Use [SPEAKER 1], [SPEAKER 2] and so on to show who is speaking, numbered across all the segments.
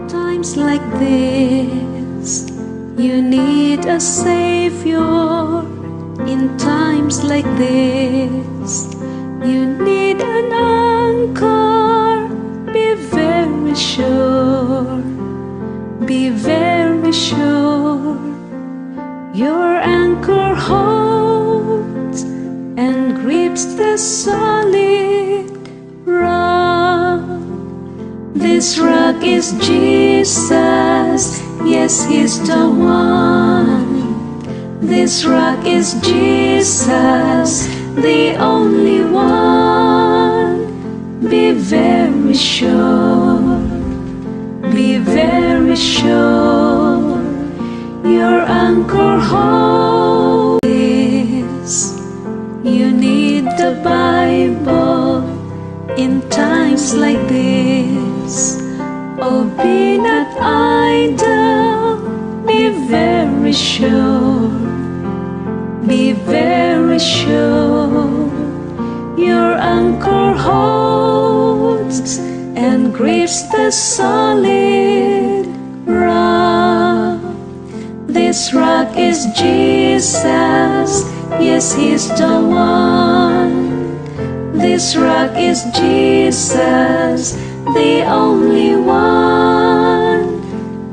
[SPEAKER 1] Times like this, you need a savior. In times like this, you need an anchor. Be very sure, be very sure. Your anchor holds and grips the solid rock. This rock is Jesus, yes, He's the one. This rock is Jesus, the only one. Be very sure, be very sure. Your anchor holds. You need the Bible in times like this. Oh, be not idle, be very sure, be very sure. Your anchor holds and grips the solid rock. This rock is Jesus, yes, He's the one. This rock is Jesus, the only one.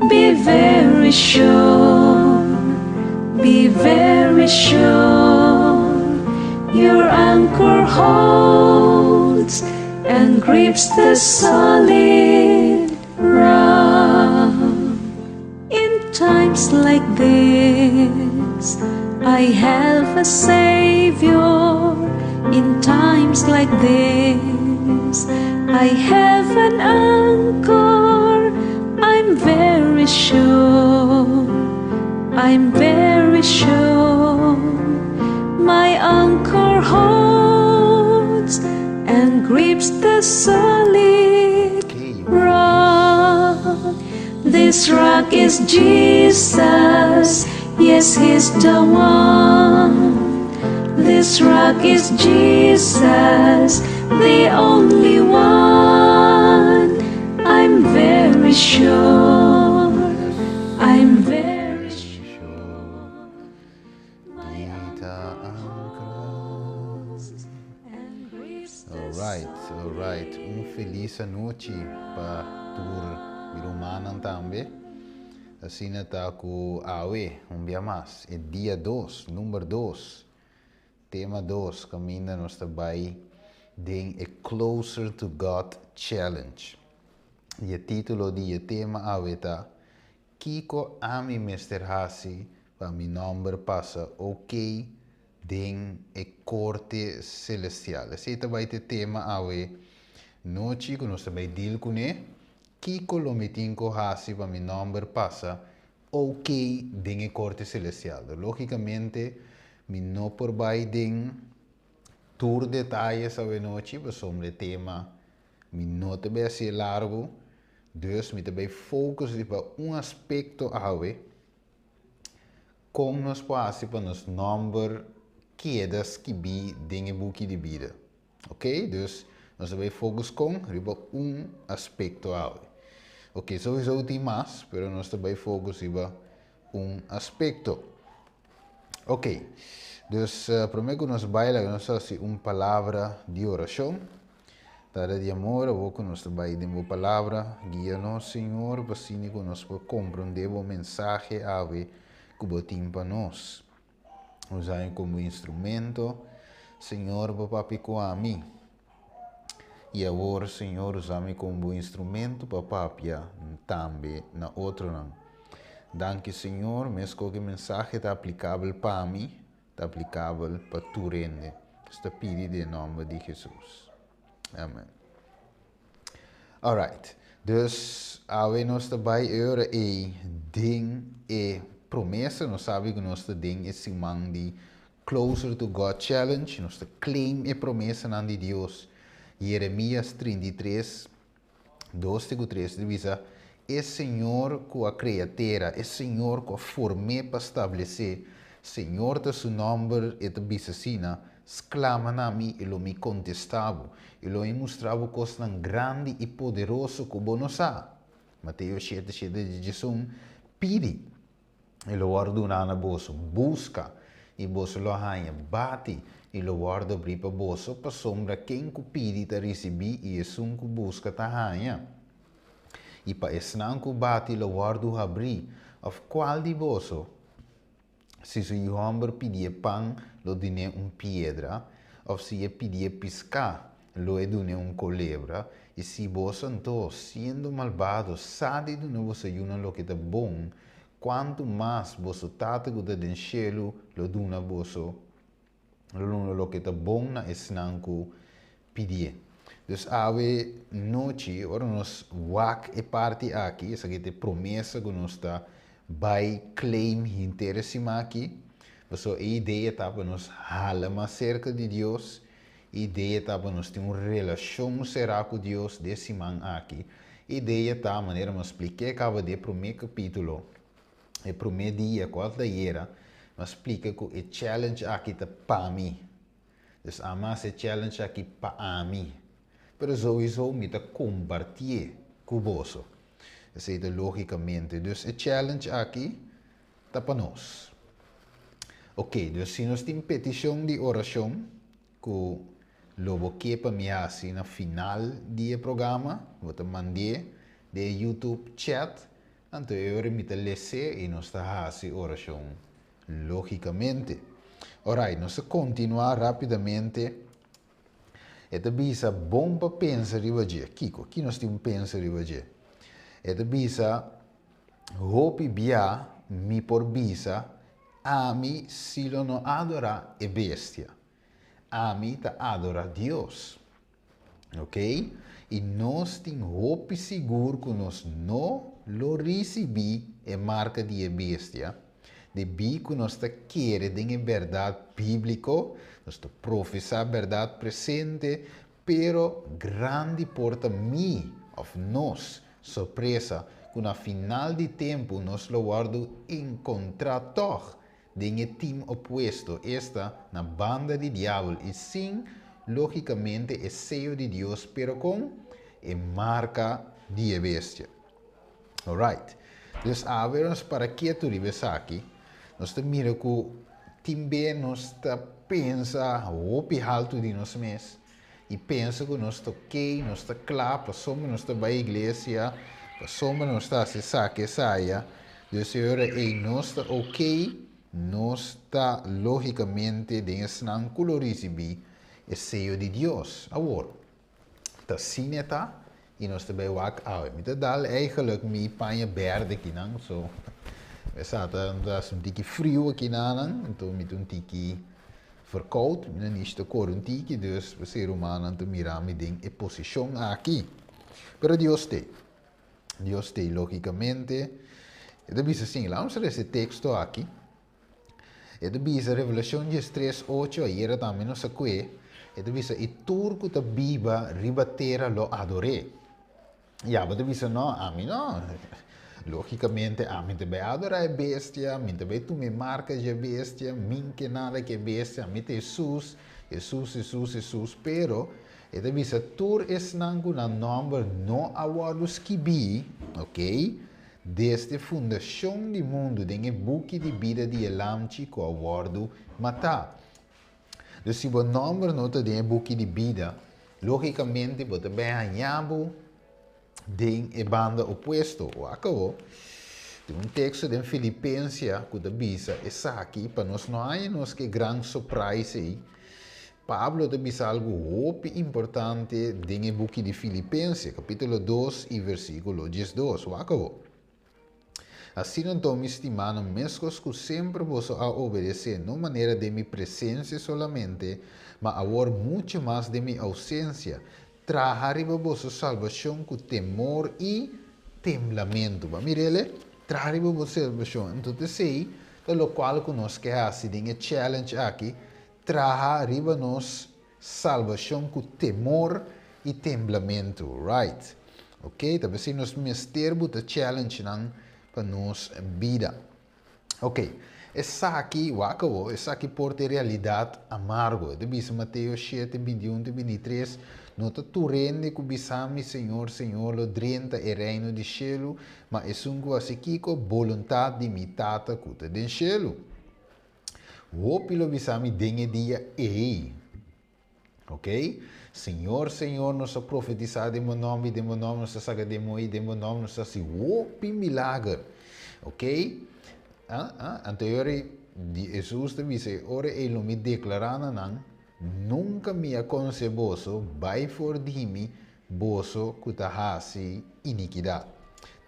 [SPEAKER 1] Be very sure, be very sure. Your anchor holds and grips the solid rock. In times like this, I have a Savior. In times like this, I have an anchor. I'm very sure, I'm very sure. My anchor holds and grips the solid rock. This rock is Jesus, yes, He's the one. This rock is Jesus, the only one. I'm very sure, I'm very sure. My anchor holds and grips the
[SPEAKER 2] Alright. Feliz noite para tour Virumanan também. Assim está com Awe, dia mais. É dia 2, número 2. Tema 2, caminha nos trabalho de A Closer to God Challenge. E o título do tema é Kiko ami Mr. Hasi, para meu nome passa ok, den a corte celestial. Esse também é o tema noite que nós também deal com ele. Kiko lo metinco Hasi, para meu nome passa ok, den a corte celestial. Logicamente, mi não por den tour detalhes a noite sobre o tema. Mi não também ser largo. Dus mi também focus para aspecto como nós podemos para nos number quedas que bi den boek de vida. Ok? Dus nós também focus com aspecto Ok, sowieso tem mais, pero nós também focus para aspecto. Ok, dus primeiro nós bailamos palavra de oração. Dada de amor, vou que nós trabalhamos em uma palavra, guia-nos, Senhor, para assim que nós compreender o mensagem que você tem para nós. Usar como instrumento, Senhor, para papi com a mim. E agora, Senhor, usar como instrumento para papi também na outra não. Danke, Senhor, mesmo que a mensagem está aplicável para mim, está aplicável para tu rende. Está pedido em nome de Jesus. Amen. Alright, dus we nós trabalhamos agora ding e promessa, nós sabemos que nós ding é simang de Closer to God Challenge, nós claim e promessa na de Deus. Jeremias 33, 2-3 divisa, é Senhor que a criatura, é Senhor que a formou para estabelecer, Senhor te seu nome e te bisacina, exclama na mim e lo me contestava, e lo me mostrava coisa grande e poderoso que você não sabe. Mateus 7:7 diz pidi e lo guardo na bolso, busca e bolso lo hanha, bate e lo guardo abrir para bolso, para sombra quem que pidi ta recebi e é um que busca ta hanha. E para esse não que bate lo guardo abrir, of qual de bolso? Se o homem pedir pão, lo dine pedra, ou se pedir piscar, lo dune culebra, e se você então, sendo malvado, sabe de não você uma lo que está bom, quanto mais você trata de den cielo, lo duna você, lo que está bom na esnanco pedir. Dus ave noite, ora nós wak e parte aqui, essa aqui é promessa que nós está by claim interesse aqui. Então a ideia tá para nós falar mais cerca de Deus, a ideia tá para nós ter uma relação será com Deus desse man aqui. A ideia tá a maneira que eu expliquei acaba de primeiro capítulo, e primeiro dia, quarta-feira, eu explico que o challenge aqui tá para mim. Dus a mais challenge aqui para mim. Pero sowieso me te compartir com você. Isso é logicamente. Dus o challenge aqui está para nós. Ok, dus se nós temos petição de oração, que logo que para mim assim na final do programa, vou te mandar de YouTube chat, então eu me te lecer e nós está assim oração logicamente. Alright, nós continuar rapidamente. Esta bisa bom para pensar ribaje. Kiko, aqui nós temos pensar ribaje. Esta bisa hopi bia mi por bisa ami si lo no adora e bestia. Ami ta adora Deus. Ok? E nós temos hopi seguro que nós não lo recebi e marca de bestia. De bi que nós ta querer de verdade bíblico, nós ta professar verdade presente, pero grande porta mi of nós surpresa que na final de tempo nós lo guardo encontrar toch de team opuesto esta na banda de diabo e sim logicamente é sello de Deus pero com e marca de bestia. Alright. Dus a ver para que tu ribes aqui. Nós mira que também nós pensa o alto de nós mesmos e pensa que nós está ok, nós está claro, para somos nós está para a igreja, para somos nós está se saque saia, Deus Senhor é nós está ok, nós está logicamente dentro não colorizibi é sello de Deus. Agora, está cineta e nós está bem wak out. Met dal eigenlijk me panha verde aqui não, so we zaten een tikje frio aqui então met een tikje verkoud, dan is de quarantine, dus we zijn humano te mirami ding e position aqui. Pero Dios te logicamente, e dice assim, vamos ver esse texto aqui. E dice Revelación 3:8, ayer também nos acque, e dice e turco ta biba ribatera lo adoré. Ja, maar dice no, a mim não. Logicamente, a mim também adora a bestia, a mim também tu me marcas a bestia, mim que nada que bestia, a mim Jesus, pero e também se tur es nangu na number no awardos que bi, ok? Desde fundação do mundo, dengue buque de vida de elamchi com awardo matar. Dus se o number não te dengue buque de vida, logicamente, você bem anhabo de e banda opuesto. O acabou. Tem texto de Filipenses que diz essa aqui para nós não há nos que grande surpresa aí. Pablo diz algo muito importante em o book de Filipenses, capítulo 2 e versículo 12. O acabou. Assim então, me estimando, mesmo que sempre vos a obedecer, não maneira de minha presença solamente, mas agora muito mais de minha ausência. Trajar a vossa salvação com temor e temblamento. Mirele, trajar a vossa salvação. Então, sei, pelo qual que nós queremos fazer challenge aqui, trajar a nossa salvação com temor e temblamento, right? Ok? Talvez nós mesterbo de challenge não para nossa vida. Ok? Essa aqui, wakawo, essa aqui porta realidade amargo. De bisa Mateus 7, 21, 23. Nota tu rende que bisami, Senhor, Senhor, lo drenta e reino di cielo, ma é sungo asikiko vontade de mitata kuta den cielo. Wopilo bisami dengue dia ei. Ok? Senhor, Senhor, nós profetizar de meu nome, nós saga de moi, de meu nome, nós assim, wopi milagre. Ok? Anteriore di Jesus te disse, ora ele me declarando nan, nunca me aconse boso, vai for di mi, boso kutahasi iniquidade.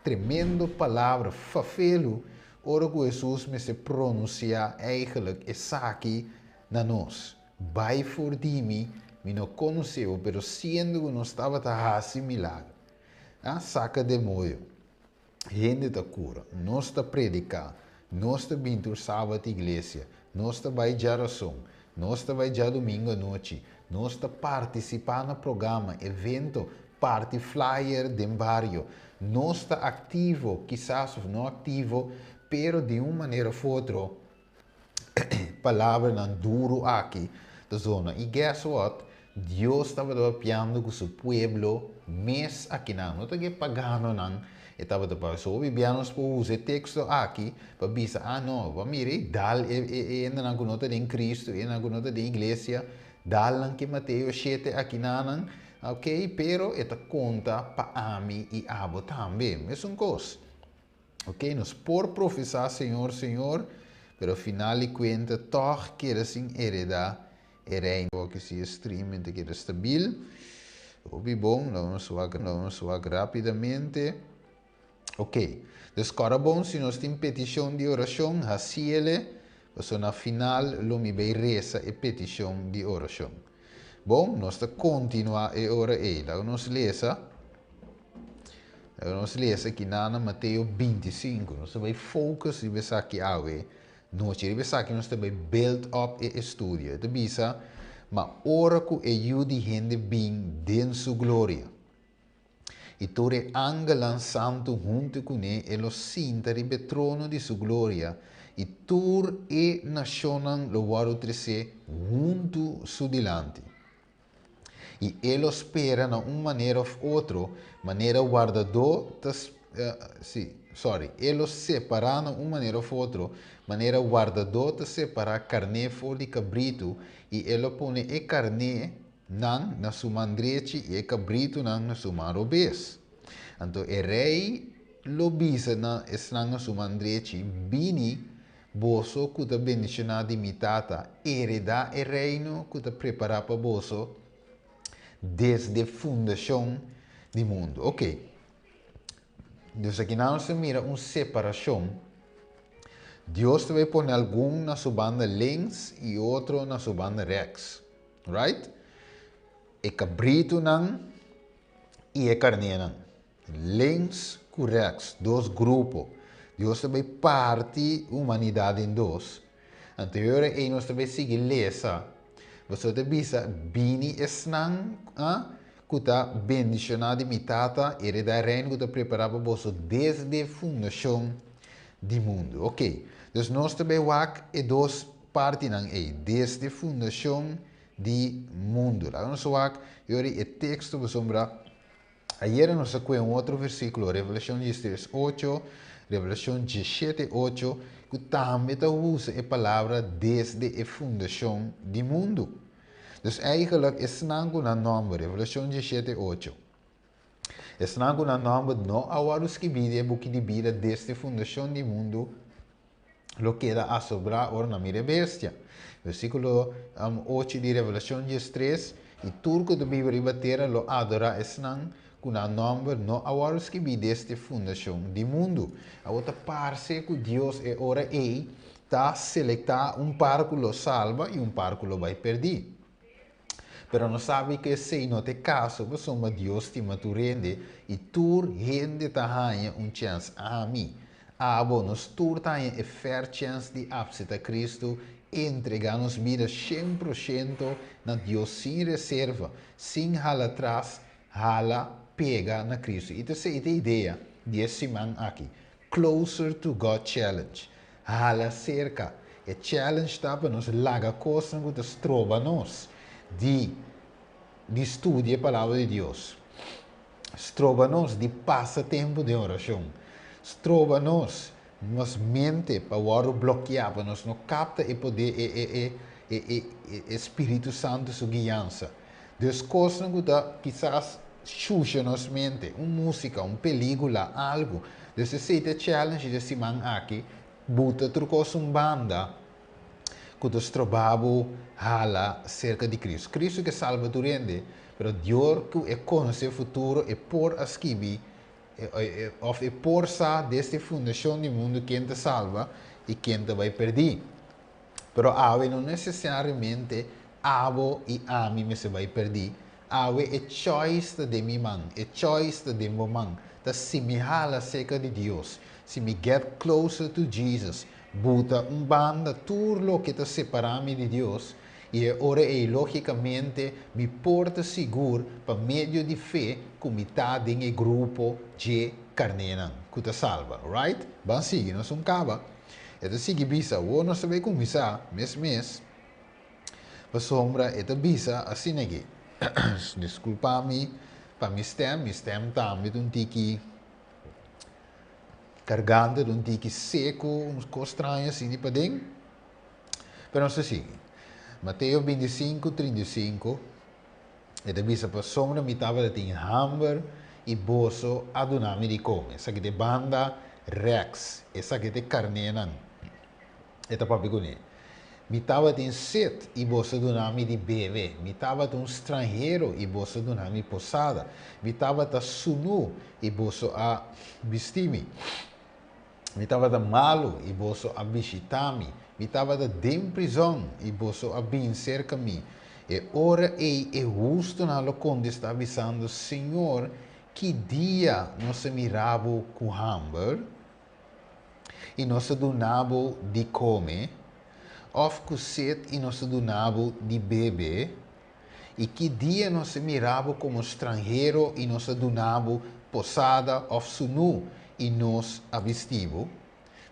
[SPEAKER 2] Tremendo palavra, fafelo, ora que Jesus me se pronuncia eigenlijk essa aqui na nós. Vai for di mi, me não conheceu, pero sendo que não estava tahasi milagre. Saca de moio. Gente da cura, nós está predicar, nós está vindo sábado à igreja, nós está vai de oração, nós está vai de domingo à noite, nós está participar no programa, evento, parte flyer de bairro, nós está ativo, quizás não ativo, pero de uma maneira ou outra, palavra não duro aqui, da zona. E guess what? Deus estava trabalhando com seu povo, mês aqui não está pagando não. Estava para so bibianos po use texto aqui para bisa não, vamos ir dal ainda não conota de Cristo, ainda não conota de igreja, dal não que Mateus 7 aqui não, ok, pero esta conta para mim e abo também, é coisa, ok, nos por professar Senhor, Senhor, pero final de conta toch quer assim heredar reino que se stream que é stabil, obi bom, vamos suar rapidamente. Ok, dus agora bom, se nós temos petição de oração, assim na final, lo mi vai reza e petição de oração. Bom, nós está continuar e ora e, lá nós lesa aqui na Mateus 25, nós vai focus e vai aqui awe, nós vai aqui nós vai build up e estudio, então bisa, mas ora que ajude gente bem dentro sua glória. E tore angelan santo junto con e lo sinta ribe trono di sua gloria. E tur e nacionan lo guardo trece junto su dilante. E ele spera na maneira ou outra, maneira guardador, ele separa na maneira ou outra, maneira guardador te separa carne for de cabrito, e ele põe e carne na sua mão direita e cabrito na sua mão robês. Então, o rei lo bisa na sua mão direita, bini, boso, que está bendicionado de mitata, hereda o reino que está preparado para boso, desde a fundação do mundo. Ok. Então, aqui não se mira uma separação. Deus vai pôr algum na sua banda links e outro na sua banda rex. Right? E cabrito não e e carne não. Links com rex, dois grupos. Deus vai partir a humanidade em dois. Anterior e nós também seguir lesa. Você te bisa bini esnang que está bendicionado de mitata e da reino que está preparado para você desde a fundação do mundo. Ok. Então nós também wak e dois partes não é desde a fundação do mundo. Lá nós wak e o texto para sombra. Ayer nós sacou outro versículo, Revelação 8, Revelação 17, 8, que também usa a palavra desde a fundação do mundo. Dus eigenlijk is nangu na nome, Revelação 17, 8. Es nangu na nome no awarus que bide buki de vida desde a fundação do mundo, lo queda a sobrar or na mire bestia. Versículo 8 de Revelação 13, e turco de Bíblia ribatera lo adora es nangu na nome no awarus que bide desde a fundação do mundo. A outra parte que Deus é ora ei, tá selectar par que lo salva e par que lo vai perder. Pero não sabe que se não tem caso, você é Deus te maturende e tu rende tahanha chance a mim. Nos tur tahanha é fair chance de aceitar Cristo, entregar nos vida 100% na Deus sem reserva, sem hala atrás, hala pega na Cristo. E essa é a ideia desse man aqui. Closer to God Challenge. hala cerca. E challenge está para nós laga coisa que nos trova nós de estudo a palavra de Deus. Trova-nos de passatempo de oração. Trova-nos nos mente para o bloquear, para nós não capta e poder Espírito Santo sua guiança. Deus coisas que quizás xuxa nos mente, uma música, uma película, algo. Deus aceita challenge de Simão aqui, buta trocou uma banda que nós trabalhamos hala cerca de Cristo. Cristo que salva tu rende, pero Deus que conhece o futuro e por asquibi of e por sa desta fundação do mundo quem te salva e quem te vai perder. Pero ave não necessariamente avo e a mim se vai perder. Ave é choice de mi man, é choice de meu man. Da se me hala cerca de Deus, se me get closer to Jesus, buta banda turlo que te separa-me de Deus, e ora é logicamente me porta seguro para meio de fé como está em grupo de carnenan, que te salva, right? Van seguir, nós cava. Então sigue bisa, ou nós vai começar mês, para sombra, eta bisa assim aqui. Desculpa-me, para me stem também um tiki garganta, um tiki seco, uns coisas estranhas assim de padem. Pero não se sigue. Mateus 25, 35, eta bisa para sombra, me estava de hamburger e boso adunami de come. Essa aqui de banda Rex, essa aqui de carnenan. Eta papi com ele. Me estava de set e boso adunami de bebê. Me estava de estrangeiro e boso adunami posada. Me estava de sunu e boso a vestimi. Me estava de malo e boso a visitami. Me estava de prisão e boso a vir cerca mim. E ora é justo na loconde está avisando, Senhor, que dia nós mirava com hamburger e nós donava de comer, ou com sede e nós donava de beber, e que dia nós mirava como estrangeiro e nós donava posada ou sunu e nós a vestimos.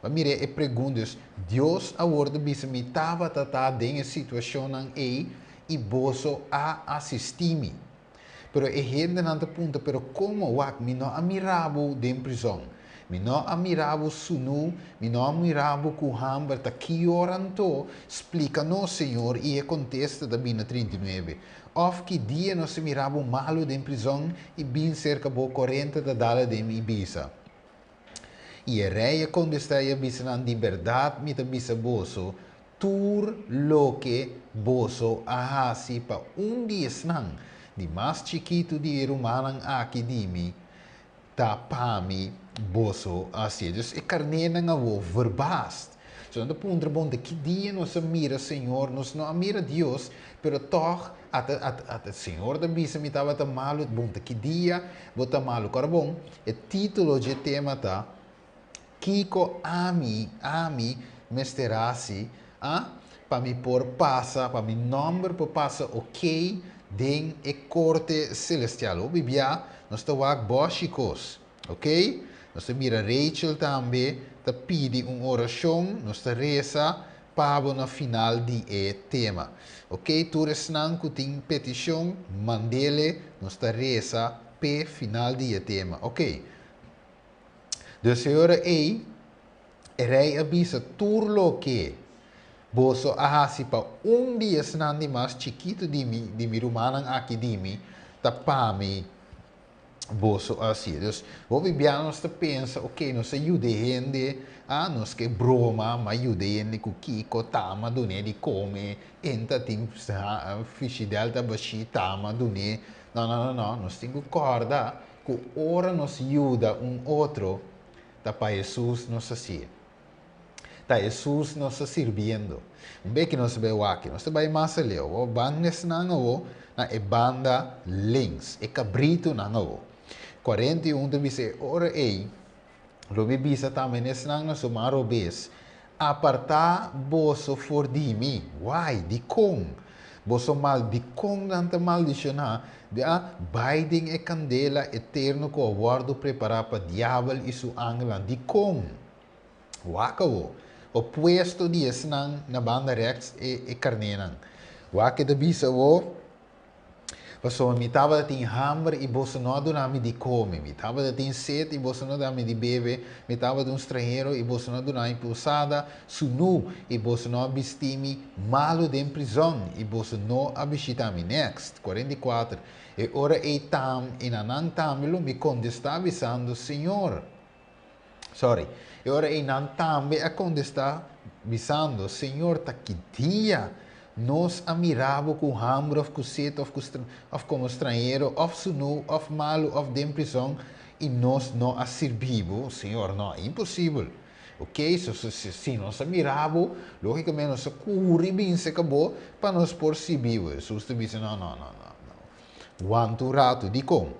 [SPEAKER 2] Mas mire, e perguntas, Deus a ordem bisa me estava tratando em situação aí e boso a assistir-me. Pero é gente não te punta, pero como wak, me não amiravo de prisão. Me não amiravo sunu, me não amiravo kuham, berta que oranto, explica-nos, Senhor, e contesta da Bina 39. Of que dia nós miravo malo de prisão e bem cerca bo 40 da dala de mi bisa. E a rei quando está a bisa na liberdade, me ta bisa boso, tur lo que boso ahasi pa dia snang, di mais chiquito de rumanang aqui de mi, ta pami boso assim. Dus ik carnena nga wo verbast. So no punto bom de que dia nós mira Senhor, nós não mira Deus, pero toch at Senhor da bisa me tava ta malo, bom de que dia bota malo. Agora bom, o título de tema tá Kiko ami mesterasi, para me pôr passa, para me número para passa ok, den e corte celestial. O bibia, nós estamos bochicos, ok? Nós mira Rachel também, tá pedi uma oração, nós reza para na final de tema, ok? Tu resnan que tem petição, mandele, nós reza para final de tema, ok? Dus Senhor ei, rei avisa turlo que boso ahasi pa dia senandi mas chiquito de mi rumanang aqui de mi tapami boso assim. Dus vou viver nós te pensa, ok, nós ajuda gente, nós que broma, mas ajuda gente com kiko tama dune de come, enta tem fish delta bashi tama dune. Não, nós temos que acordar que ora nos ajuda outro. Para Jesus nos assim. Tá Jesus nos servindo. Bem que nós vemos aqui, nós vai mais ali, o bannes na ngao, na e banda links, e cabrito na ngao. 41 de dizer, ora ei, lo bibisa também nesse na sumaro bes, apartar boso for di mi, why, di com, boso mal, di com nanta maldicionar, Biden e candela eterno que o guardo preparar para diabo e seu angelan de com. Wakawo. opuesto di esnang na banda rechts e carnenang. Wake de bisa wo, paso mi tava da tin hambre e bossa no donami di come, mi tava da tin sete e bossa no dami di bebe, mi tava da un straniero e bossa no donami pulsada, su nu e bossa no abistimi malo den prison e bossa no abishitami. Next, 44. E ora e tam in anang tamilo mi contesta avisando, Signor. Sorry. E ora e nan tambe a contesta avisando, Signor, taquidia. Nós amirava com hambre, of com sete, of como estrangeiro, of sunu, of malo, of de prisão, e nós não a servimos, Senhor, não, é impossível. Ok? Se nós amirava, logicamente nós curi bem se acabou, para nós por si vivo. Jesus te disse, não. Quanto rato, di como?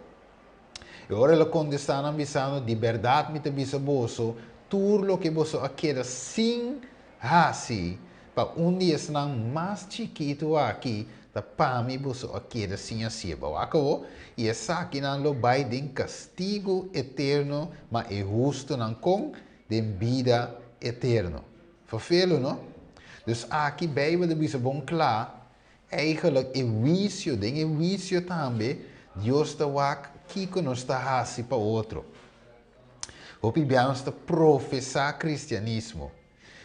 [SPEAKER 2] E ora ele contestando, avisando, de verdade me te bisa bolso, tudo que você quer sem assim, para dia senang mais chiquito aqui, da pami você quer sem assim, acabou? E essa aqui não lo vai de castigo eterno, mas é justo não com de vida eterno. Vervelo, não? Dus aqui Bijbel de bisa bom claro, eigenlijk é vício também, Deus está wak kiko nos está hasi para outro. Hopi biamos te professar cristianismo.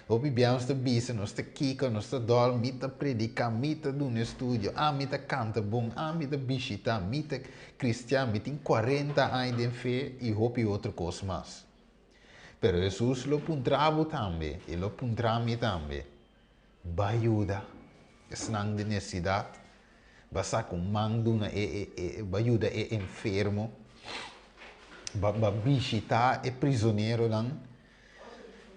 [SPEAKER 2] Hopi biamos te bisa nos te kiko nos te dol, mita predica, mita doen estudio, mita canta bom, mita bisita, mita cristian, mita 40 anos de fé e hopi outra coisa mais. Pero Jesus lo puntravo também, e lo puntrami também. Bayuda, snang de necessidade. Basta com manduna bayuda é enfermo, ba visita é prisioneiro lang.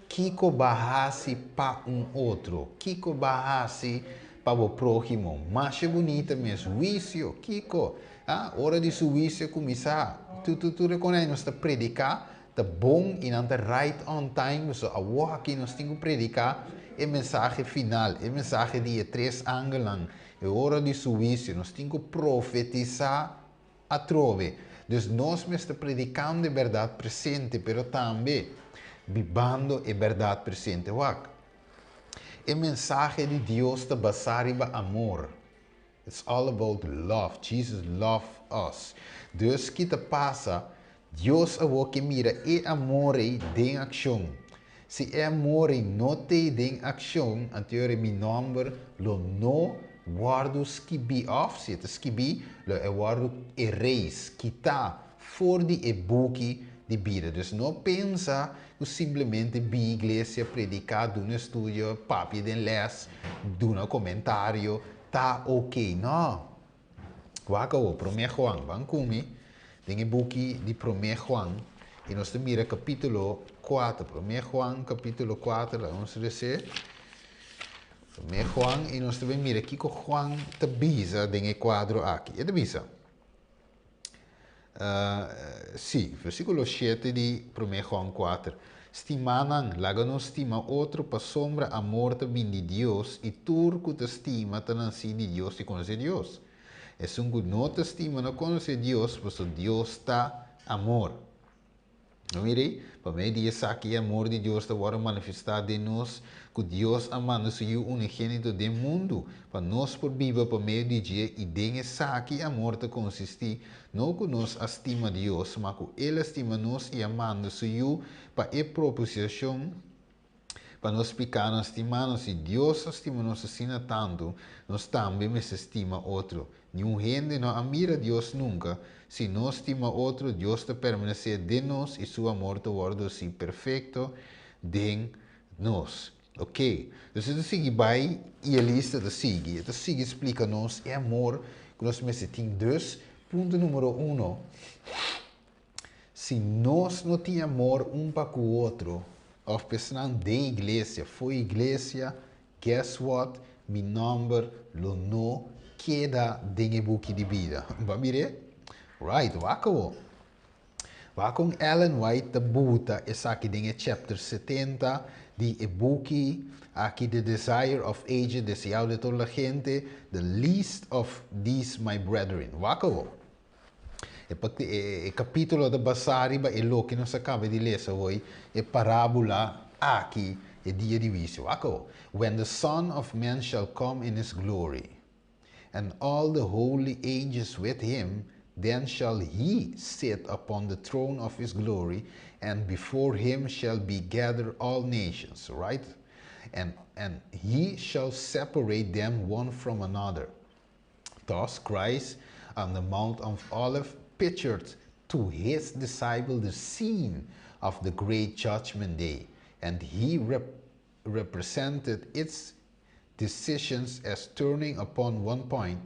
[SPEAKER 2] Kiko bahasi pa outro, Kiko bahasi para o próximo. Mas é bonita mesmo, vício, Kiko. Hora de seu vício começar. Tu reconhece nós predicar, tá bom e não tá right on time, so a aqui nós temos que predicar é mensagem final, é mensagem de 3 anos lang. É hora de suíço, nós temos que profetizar a trove. Dus nós estamos predicando de verdade presente, pero também vivendo a verdade presente. Wak. A mensagem de Deus está baseada em amor. It's all about love. Jesus loved us. Dus que te passa, Deus é que mira e amor em ação. Se é amor não tem em ação, então meu nome lo não guardo skibi off, se te skibi, lo é guardo erase, quitar, fora de book de vida. Dus não pensa que simplesmente bi igreja predicar, de um estudo, papi de les, de um comentário, tá ok. Não. Qual o 1 Juan, vamos comigo, tem book de 1 Juan, e nós temos capítulo 4, 1 Juan, capítulo 4, vamos dizer, 1 Juan, e nós também mira aqui que Juan te bisa em quadro aqui. É te bisa? Sim, versículo 7 de 1 Juan 4. Stimanan, laga estima outro para sombra amor te vem de Deus, e turco te estima te não se de Deus e conhecer Deus. É um que não te estima não conhecer Deus, porque Deus está amor. Não mirei? Para mim, diz aqui amor de Deus está agora manifestado em nós, que Deus amando seu unigênito do mundo, para nós por viver por meio de dia, e den essa aqui amor te consiste, não que nós estima Deus, mas que Ele estima nós e amando seu, para a proposição, para nós ficar nos estimando, se Deus estima nós assim tanto, nós também nos estima outro. Nenhum gente não admira Deus nunca. Se nós estima outro, Deus te permanecer de nós e seu amor te guarda assim perfeito de nós. Ok? Então, se sigue vai e a lista te sigue. Te sigue explica-nos é amor que nós temos dois. Ponto número 1. Se nós não temos amor um para com o outro, ou pensando de igreja, foi igreja, guess what? Meu nome não queda dentro do book de vida. Vai ver? Right, wako. Wakong Ellen White te buta is aqui dentro chapter 70 de book aqui The Desire of Ages deseado de toda a gente, the least of these my brethren. Wako. E capítulo da Basari ba elo que nós acaba de ler hoje é parábola aqui é dia de juízo. When the Son of Man shall come in his glory, and all the holy angels with him, then shall he sit upon the throne of his glory, and before him shall be gathered all nations, right? And he shall separate them one from another. Thus Christ on the Mount of Olives pictured to his disciple the scene of the great judgment day, and he represented its decisions as turning upon one point.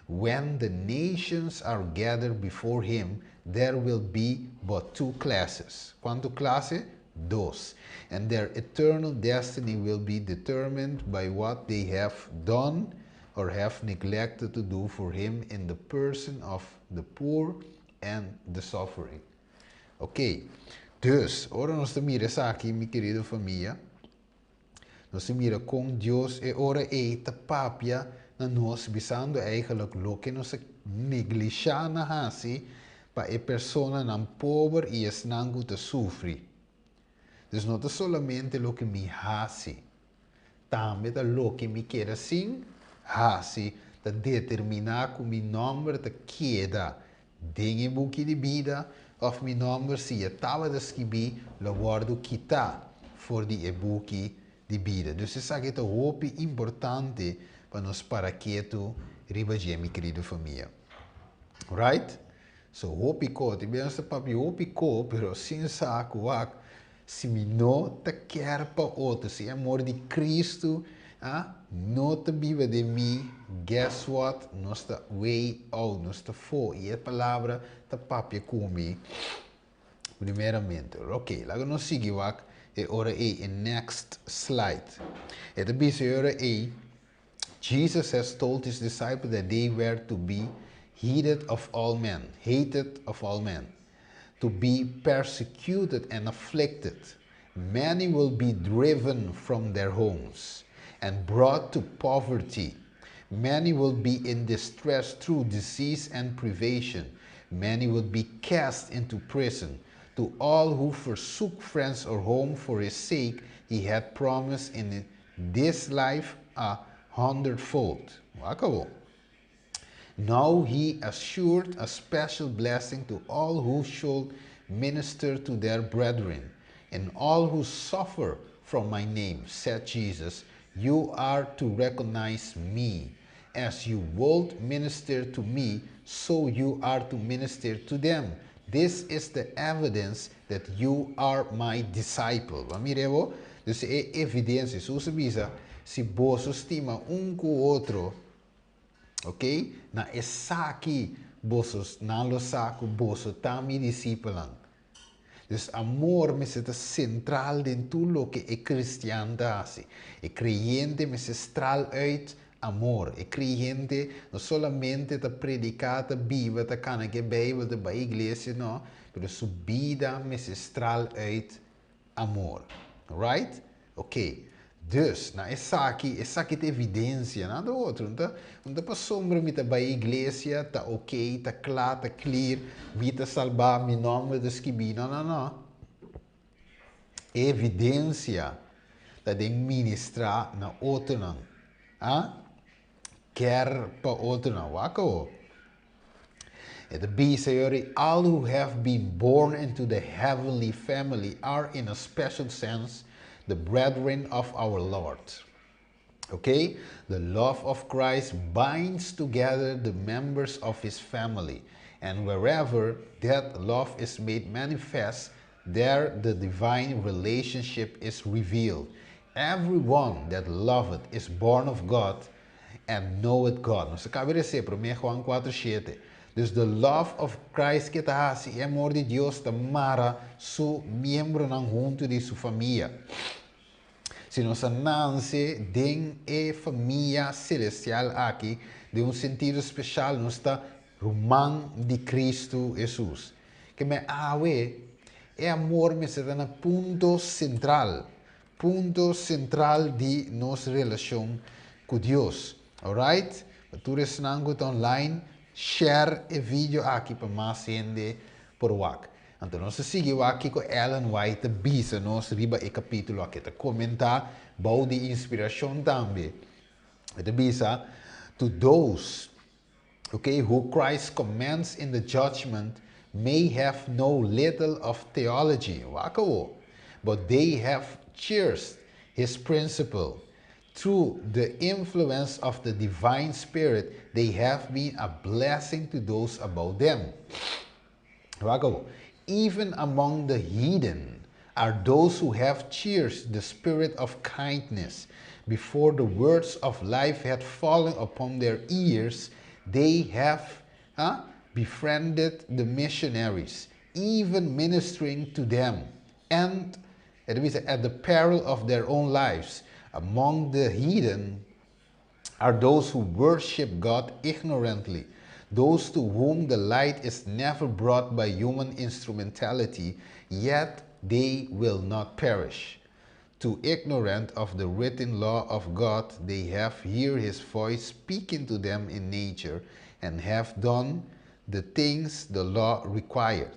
[SPEAKER 2] When the nations are gathered before him, there will be but two classes. ¿Cuánto clase? Dos. And their eternal destiny will be determined by what they have done or have neglected to do for him in the person of the poor and the suffering. Ok, dus, ora nós mira aqui, minha querida família, nós mira com Deus e ora te papia na nós bisando eigenlijk lo que nós negligencia na hasi para a pessoa não pobre e es nango te sofre. Dus não é somente lo que me hasi, também é lo que me quer assim, hasi, te determinar que meu nome te queda dentro do book de vida, of meu nome se estava descrito, lo guardo quitar voor die boek de vida. Dus isso aqui é hoop importante para nós para que tu ribaje, minha querida família. Right? So hoop ko, ti bem essa papi hoop ko, pero sin saco se me não te quer para outro, se é amor de Cristo, não te vive de mim, guess what? Não está way out, não está for. E a palavra te papi comigo. Primeiramente, ok, lá nós seguimos e ora next slide. E te bisa ora Jesus has told his disciples that they were to be hated of all men, to be persecuted and afflicted. Many will be driven from their homes and brought to poverty. Many will be in distress through disease and privation. Many will be cast into prison. To all who forsook friends or home for his sake, he had promised in this life 100-fold. Acabou. Now he assured a special blessing to all who should minister to their brethren, and all who suffer from my name, said Jesus. You are to recognize me. As you would minister to me, so you are to minister to them. This is the evidence that you are my disciple. Mireu? Dus é evidência. Se você visa, se você estima com o outro, ok? Na essa aqui, você não lo saco, você está me discipulando. Dus amor me se central dentro lo que é cristiandade. É creyente me se estral uit amor. É creyente não solamente te predicar, te viva, te cana que Bijbel, te ba igreja, não. Mas sua vida me se estral uit amor. Right? Ok. Dus, essa aqui é evidência, nada outro. Não está para sombra, me tá para a igreja, tá ok, tá claro, tá clear, me tá salvar, meu nome, tá escrito, não. Evidência, tá de ministrar na outro não. Quer para outro não, acabou. The B say, all who have been born into the heavenly family are in a special sense the brethren of our Lord. Okay? The love of Christ binds together the members of his family, and wherever that love is made manifest, there the divine relationship is revealed. Everyone that loveth is born of God and knoweth God. Nós acabamos de dizer, 1 João 4:7. Dus the love of Christ que está assim, amor de Deus, está mara su membro não junto de sua família. Se nós nasce de a família celestial aqui, de sentido especial, nós está román de Cristo Jesus. Que me é amor me se dá no ponto central de nossa relação com Deus. Alright? Tu resnango online, share o vídeo aqui para mais gente por WhatsApp. Então, nós seguimos aqui com Ellen White, bisa, nós riba e capítulo aqui, te comentar, bom de inspiração também. Te bisa, to those, okay, who Christ commands in the judgment may have no little of theology, wakawo, but they have cheersed his principle. Through the influence of the divine spirit, they have been a blessing to those about them. Wakawo, even among the heathen are those who have cheersed the spirit of kindness. Before the words of life had fallen upon their ears, they have befriended the missionaries, even ministering to them, and at the peril of their own lives. Among the heathen are those who worship God ignorantly, those to whom the light is never brought by human instrumentality, yet they will not perish. Too ignorant of the written law of God, they have heard his voice speaking to them in nature, and have done the things the law required.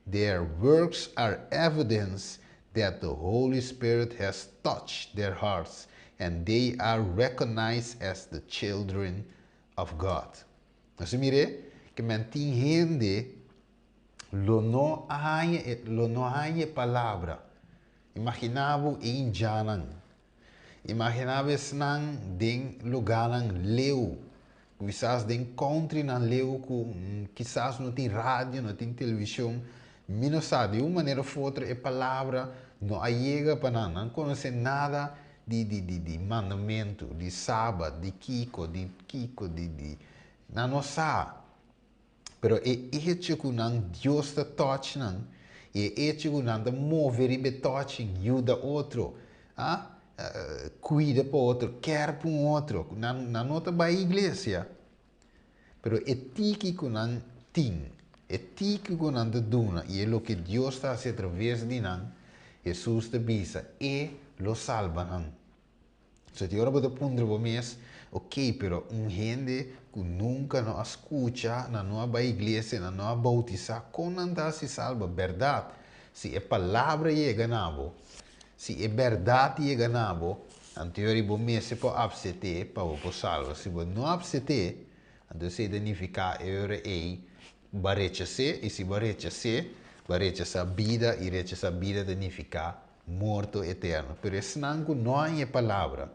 [SPEAKER 2] Their works are evidence that the Holy Spirit has touched their hearts, and they are recognized as the children of God. Nós mire que mentin gente lo no hay palavra. Imaginavo em janan. Imaginava nang ding lugar nang leu. Quizás den country nang leu quizás não tem rádio, não tem televisão. Não sabe de uma maneira ou outra a palavra não chega para não conhecer nada de mandamento, de sábado, de Kiko, não sabe. Pero é hecho que não Deus está touch não. É hecho que não mover e touching, ajuda outro, cuida para outro, quer para outro. Não está para a igreja. Pero é tiki que não tem, é tiki que não está dando, e é o que Deus está fazendo através de nós. Jesus te visa e lo salva não. Se te ora para pondre o mês, ok, pero gente que nunca não escuta, não vai à igreja, não vai bautizar, como não se salva? Verdade. Se a palavra chega na boa, se a verdade chega na boa, anterior o mês se pode abster para o salva. Se você não abster, então se identificar barecha se, e se barecha essa vida, e recha essa vida significa morto eterno. Pero se não há palavra,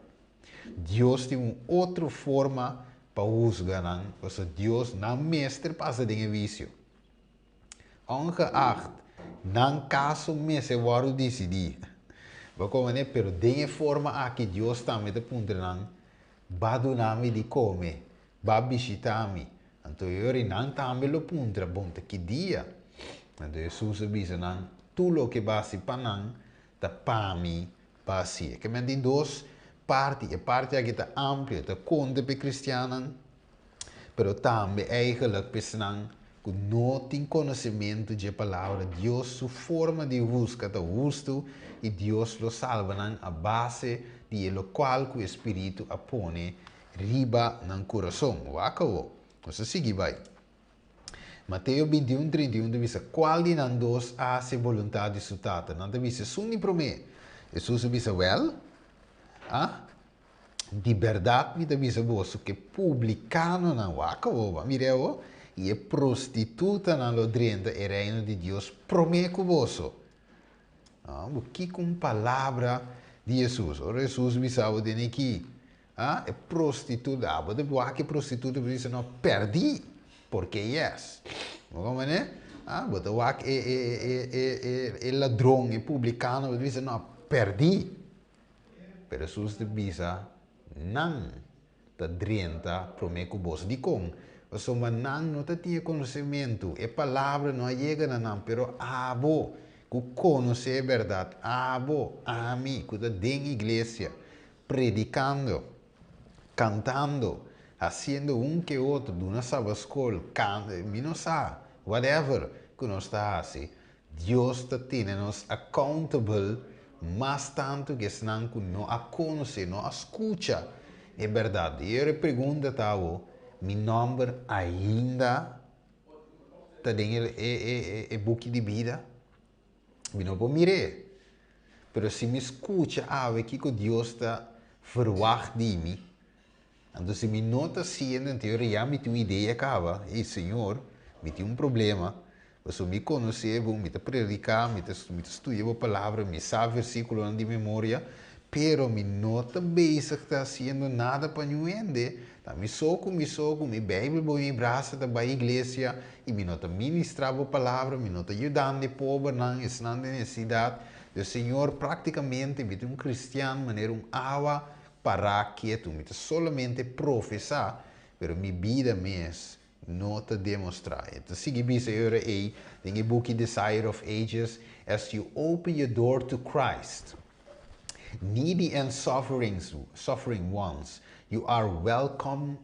[SPEAKER 2] Deus tem uma outra forma para usar, porque Deus não mestre passa de vício. Ongeacht, não caso me se varo decidir. Porque pero de forma aqui Deus também te punta não, badunami de comer, ba visitar-me. Então eu não também lo punta bom que dia. Então Jesus diz não, tu lo que basi para não, ta pami basi. Que me tem duas partes, a parte aqui está ampla, está conta para cristianos, mas também eigenlijk pessoas que não têm conhecimento da palavra de Deus, sua forma de buscar está justo e Deus lo salva a base de lo qual o Espírito apone riba no coração. Acabou. Você segue vai. Mateus 21:31 diz: qual de nós dois hace vontade de sua tata? Não diz, suni para mim. Jesus diz, well, de verdade me diz você que publicano não acabou, mireu, e é prostituta na lodrenda e reino de Deus prometo você. Que com palavra de Jesus. O Jesus me sabe de aqui. É prostituta. Depois que prostituta diz não perdi porque yes. Como é? Depois é ladrão, é publicano diz não perdi. Pero Jesus diz não ta drenta prometo você de com. Você não tinha conhecimento. A palavra não chega não, pero abo que conhece a verdade, abo a mim, que está dentro da igreja, predicando, cantando, fazendo que outro, de uma sábado escola, canta, não sabe, whatever que nós está assim, Deus está tendo nos accountable, mas tanto que senão que não a conhece, não a escuta, é verdade. E eu pergunto a meu nome ainda está dentro do book de vida? Eu não vou mirar. Pero se me escuta, que Deus está verwacht de mim. Então, se me nota sendo, em teoria, me tem uma ideia, acaba. Ei, Senhor, me tem um problema. Você me conhece, me predicar, me estudar a palavra, me sabe versículo de memória, pero me nota bem que está fazendo nada para não entender. Tá, me soco, me Bíblia, me braço da igreja, e me nota ministrar a palavra, me nota ajudando o pobre, não, estão de necessidade. O Senhor, praticamente, me tem um cristiano, maneira água para quieto, me solamente professar, pero minha vida mesmo não te demonstrar. Então, se você ora aí, tem o book Desire of Ages, as you open your door to Christ, needy and suffering ones, you are welcome.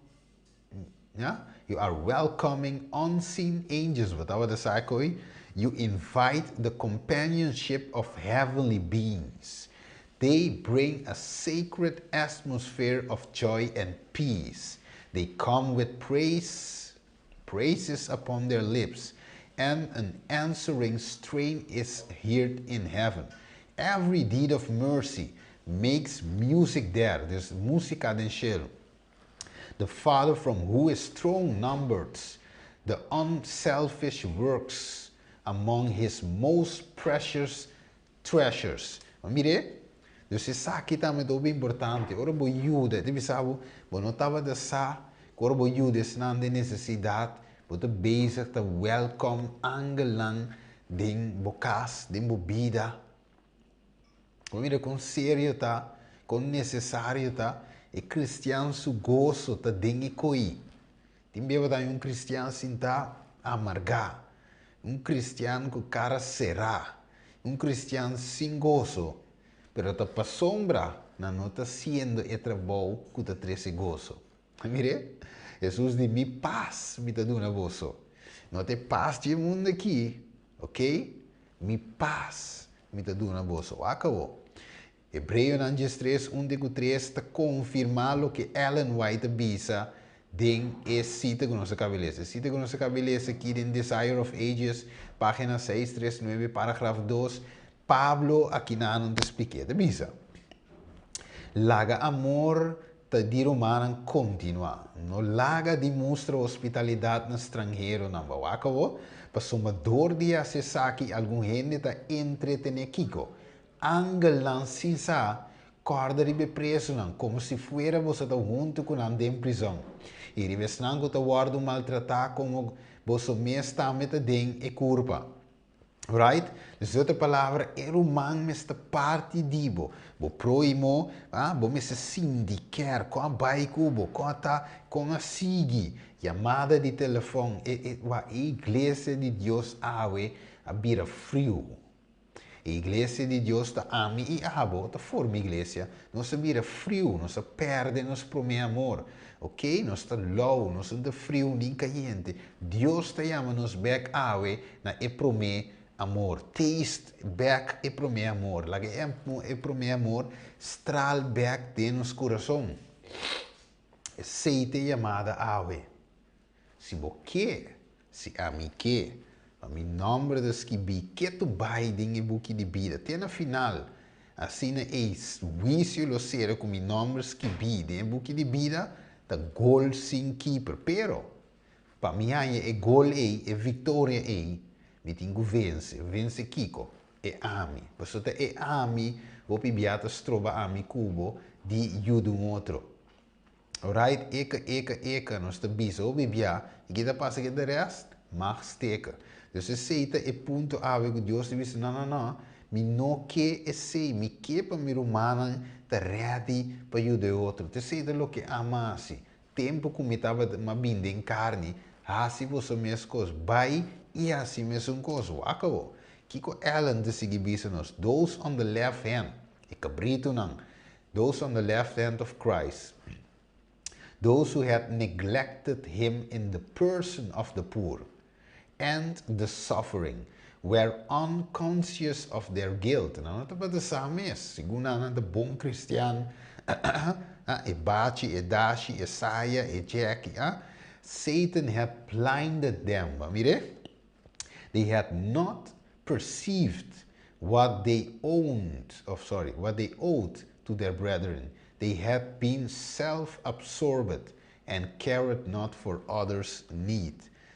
[SPEAKER 2] Yeah? You are welcoming unseen angels. Wat we zeggen, you invite the companionship of heavenly beings. They bring a sacred atmosphere of joy and peace. They come with praises upon their lips, and an answering strain is heard in heaven. Every deed of mercy makes music there. There's música den cielo. The Father from who is strong numbers the unselfish works among his most precious treasures. Maar mire, dus is aqui também muito importante. Ora bo ajuda, te bisabo, bo não estava de sa, ora bo ajuda se de necessidade, bo te bezig te welcome angelang ding bokas, ding bobida. Mire com sério tá, com necessário tá. E cristiano su gozo ta dengue coi. Timbeva da um cristiano sinta amargar. Um cristiano com cara será. Um cristiano sem gozo. Pero ta pa sombra na nota siendo e trabalho que ta trece gozo. Mire, Jesus de mi paz me ta duna gozo. Não te paz de mundo aqui, ok? Mi paz me ta duna gozo. Acabou. Hebreu 3, 1-3 está confirmando que Ellen White bisa den é cita com nossa cabeça. Cita com nossa cabeça aqui em Desire of Ages, página 639, parágrafo 2. Pablo aqui não te expliquei, te bisa. Laga amor te dir humano continua. No laga demonstra hospitalidade no estrangeiro, não vai acabou. Para somador de acessar aqui, algum gente está entretener Kiko. Angelang sinsa corda ribe preso não, como se fuera você tá junto com ande em prisão. E ribe snango tá guardo maltratar como você mesmo está metadem e culpa. Right? Dus outra palavra, é humano mesta parte dibo. Bo proimo, bo me se sindicar com a baiku, bo com a sigi, chamada de telefone, a igreja de Deus awe a bira frio. A igreja de Deus está ami e abo, está forma igreja. Não se vira frio, não se perde, não se promete amor. Ok? Não está low, não está frio nem caliente. Deus está chamando nos back awe na e promete amor. Taste back e promete amor. Laga e promete amor, stral back de nos coração. Seite chamada awe. Se boque, se ami que. A mi nome de skibi, que tu vai em book de vida. Até na final, assim é juízo lo será com mi nome skibi, em book de vida, tá gol sem keeper. Pero, para mim é gol é vitória me tenho vence Kiko, é ami. Porque é ami, vou pibiata stroba ami cubo, de judo outro. Alright, eka, nós tá bisa, ou bibia, e que tá passa que de resto, mag steken. Dus ze zitten e punto ave que Deus disse não, me não que é sei, me que para me humana te ready para ajudar outro. Te sei de lo que amasi. Tempo que me estava ma binda em carne, assim você mesmo coisa, vai e assim mesmo coisa. Acabou. Kiko Ellen de seguir bisa nos. Those on the left hand, e cabrito não. Those on the left hand of Christ. Those who had neglected him in the person of the poor and the suffering were unconscious of their guilt. Não é para sa mes, segundo a bom cristiano, e Bachi, e Dashi, e Saya, e Jackie, Satan had blinded them. Mire, they had not perceived what they owed to their brethren. They had been self-absorbed and cared not for others' need.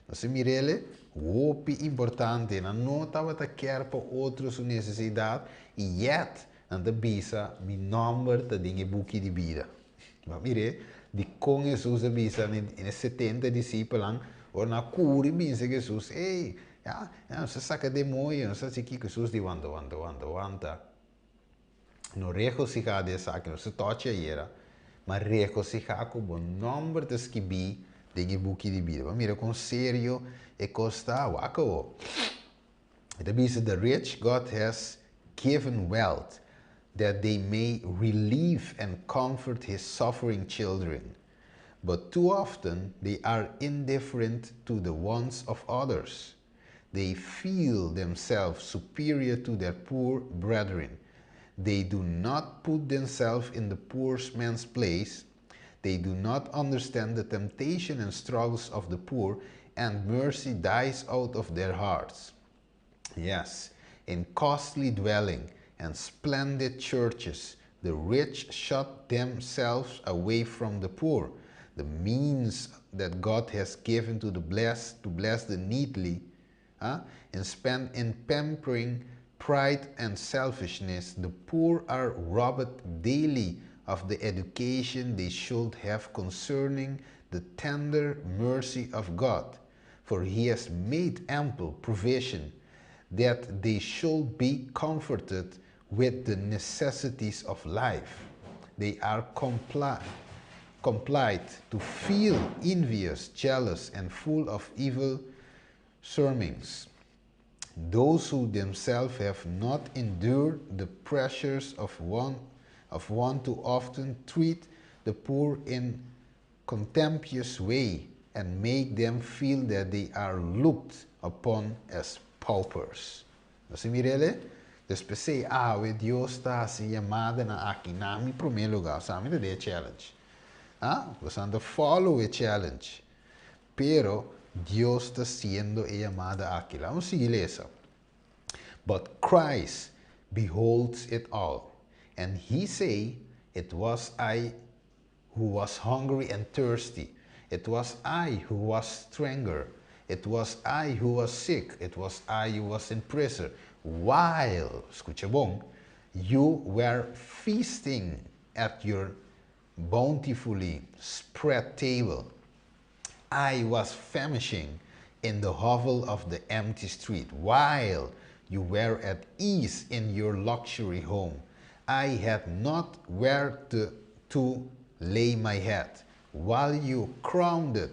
[SPEAKER 2] Então, mirele, o importante na nota wat quer para outros necessidade e yet anda bisa mi number ta dinge buki di vida. Maar mire, die kon Jesus bisa in 70 discipelen, or na curi bisa Jesus, hey, ja, se saca de mooi, se saca que Jesus di wanta. No regocijar de saca, no se tocha era, maar regocijar com o number de skibi de buki di vida. Maar mire, con serio, e costa wako. Het is the rich God has given wealth, that they may relieve and comfort his suffering children. But too often they are indifferent to the wants of others. They feel themselves superior to their poor brethren. They do not put themselves in the poor man's place. They do not understand the temptation and struggles of the poor, and mercy dies out of their hearts. Yes, in costly dwelling and splendid churches, the rich shut themselves away from the poor. The means that God has given to the blessed to bless the needy, and spend in pampering pride and selfishness. The poor are robbed daily of the education they should have concerning the tender mercy of God, for he has made ample provision that they should be comforted with the necessities of life. They are complied to feel envious, jealous, and full of evil sermons. Those who themselves have not endured the pressures of one too often treat the poor in contemptuous way and make them feel that they are looked upon as paupers. Você mirele? Después say, Dios está así llamada na aqui, na mi primeiro lugar, sabe de challenge. Você anda follow a challenge. Pero Dios está siendo llamada aqui. Vamos seguir essa. But Christ beholds it all. And he say, it was I who was hungry and thirsty. It was I who was stranger. It was I who was sick. It was I who was in prison. While, escucha bom, you were feasting at your bountifully spread table. I was famishing in the hovel of the empty street, while you were at ease in your luxury home. I had not where to lay my head, while you crowned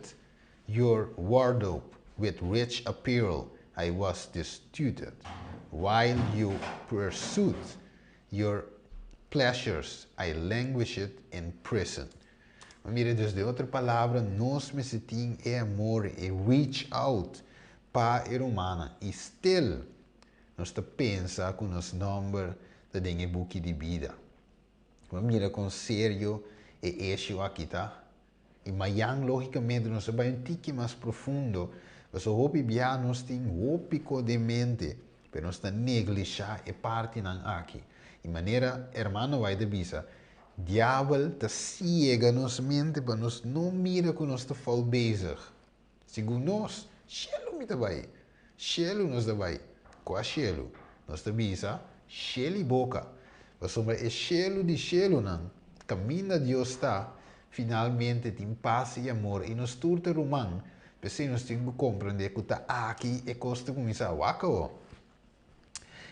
[SPEAKER 2] your wardrobe with rich apparel. I was destitute, while you pursued your pleasures. I languished in prison. Maar mire, dus de outra palavra, nós me sentim é amor, é reach out para a humana. E still, nós te pensa com nos number de dinge buki de vida. Maar mire, com sério, é issue aqui, tá? E mayang, logicamente, nós vai um tique mais profundo. Mas o hopi bia nós tem hopico de mente, pero nós te neglijar e parte nan aqui. De maneira, hermano, vai de bisa. Diabel te ciega nos mente para nós não mira com nós te fal bezig. Segundo nós, shelo me dabai. Shelo nos dabai. Qua shelo? Nós te bisa, sheli boca. Mas sobre é shelo de shelo não. Caminho Deus está, finalmente tem paz e amor. E nos turte romano, porque nós temos que compreender que está aqui e costa começar a wako.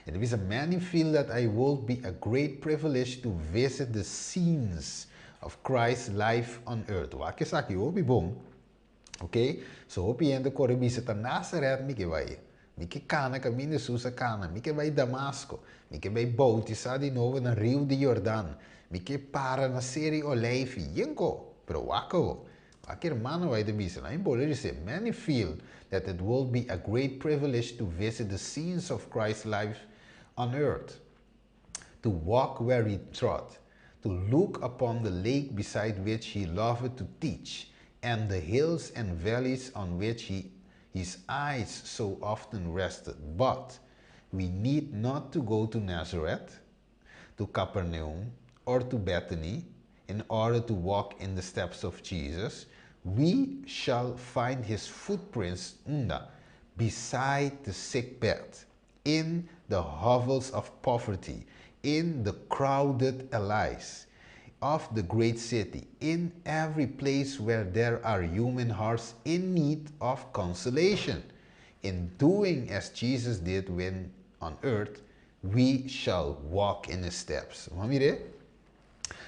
[SPEAKER 2] It is a many feel that I will be a great privilege to visit the scenes of Christ's life on earth. Wake saki obi bom. Okay? So opi ende kore visita Nazareth mi que vai. Mi que cana caminho susa cana. Mi que vai Damasco. Mi que vai bautizar de novo na Rio de Jordão. Mi que para na série Oleifi. Yenko. Pero wako. Wake hermano vai de visita. I'm bold to say, many feel that it will be a great privilege to visit the scenes of Christ's life on earth, to walk where he trod, to look upon the lake beside which he loved to teach, and the hills and valleys on which his eyes so often rested. But we need not to go to Nazareth, to Capernaum, or to Bethany in order to walk in the steps of Jesus. We shall find his footprints beside the sick bed, in the hovels of poverty, in the crowded alleys of the great city, in every place where there are human hearts in need of consolation. In doing as Jesus did when on earth, we shall walk in his steps. Vamos ver?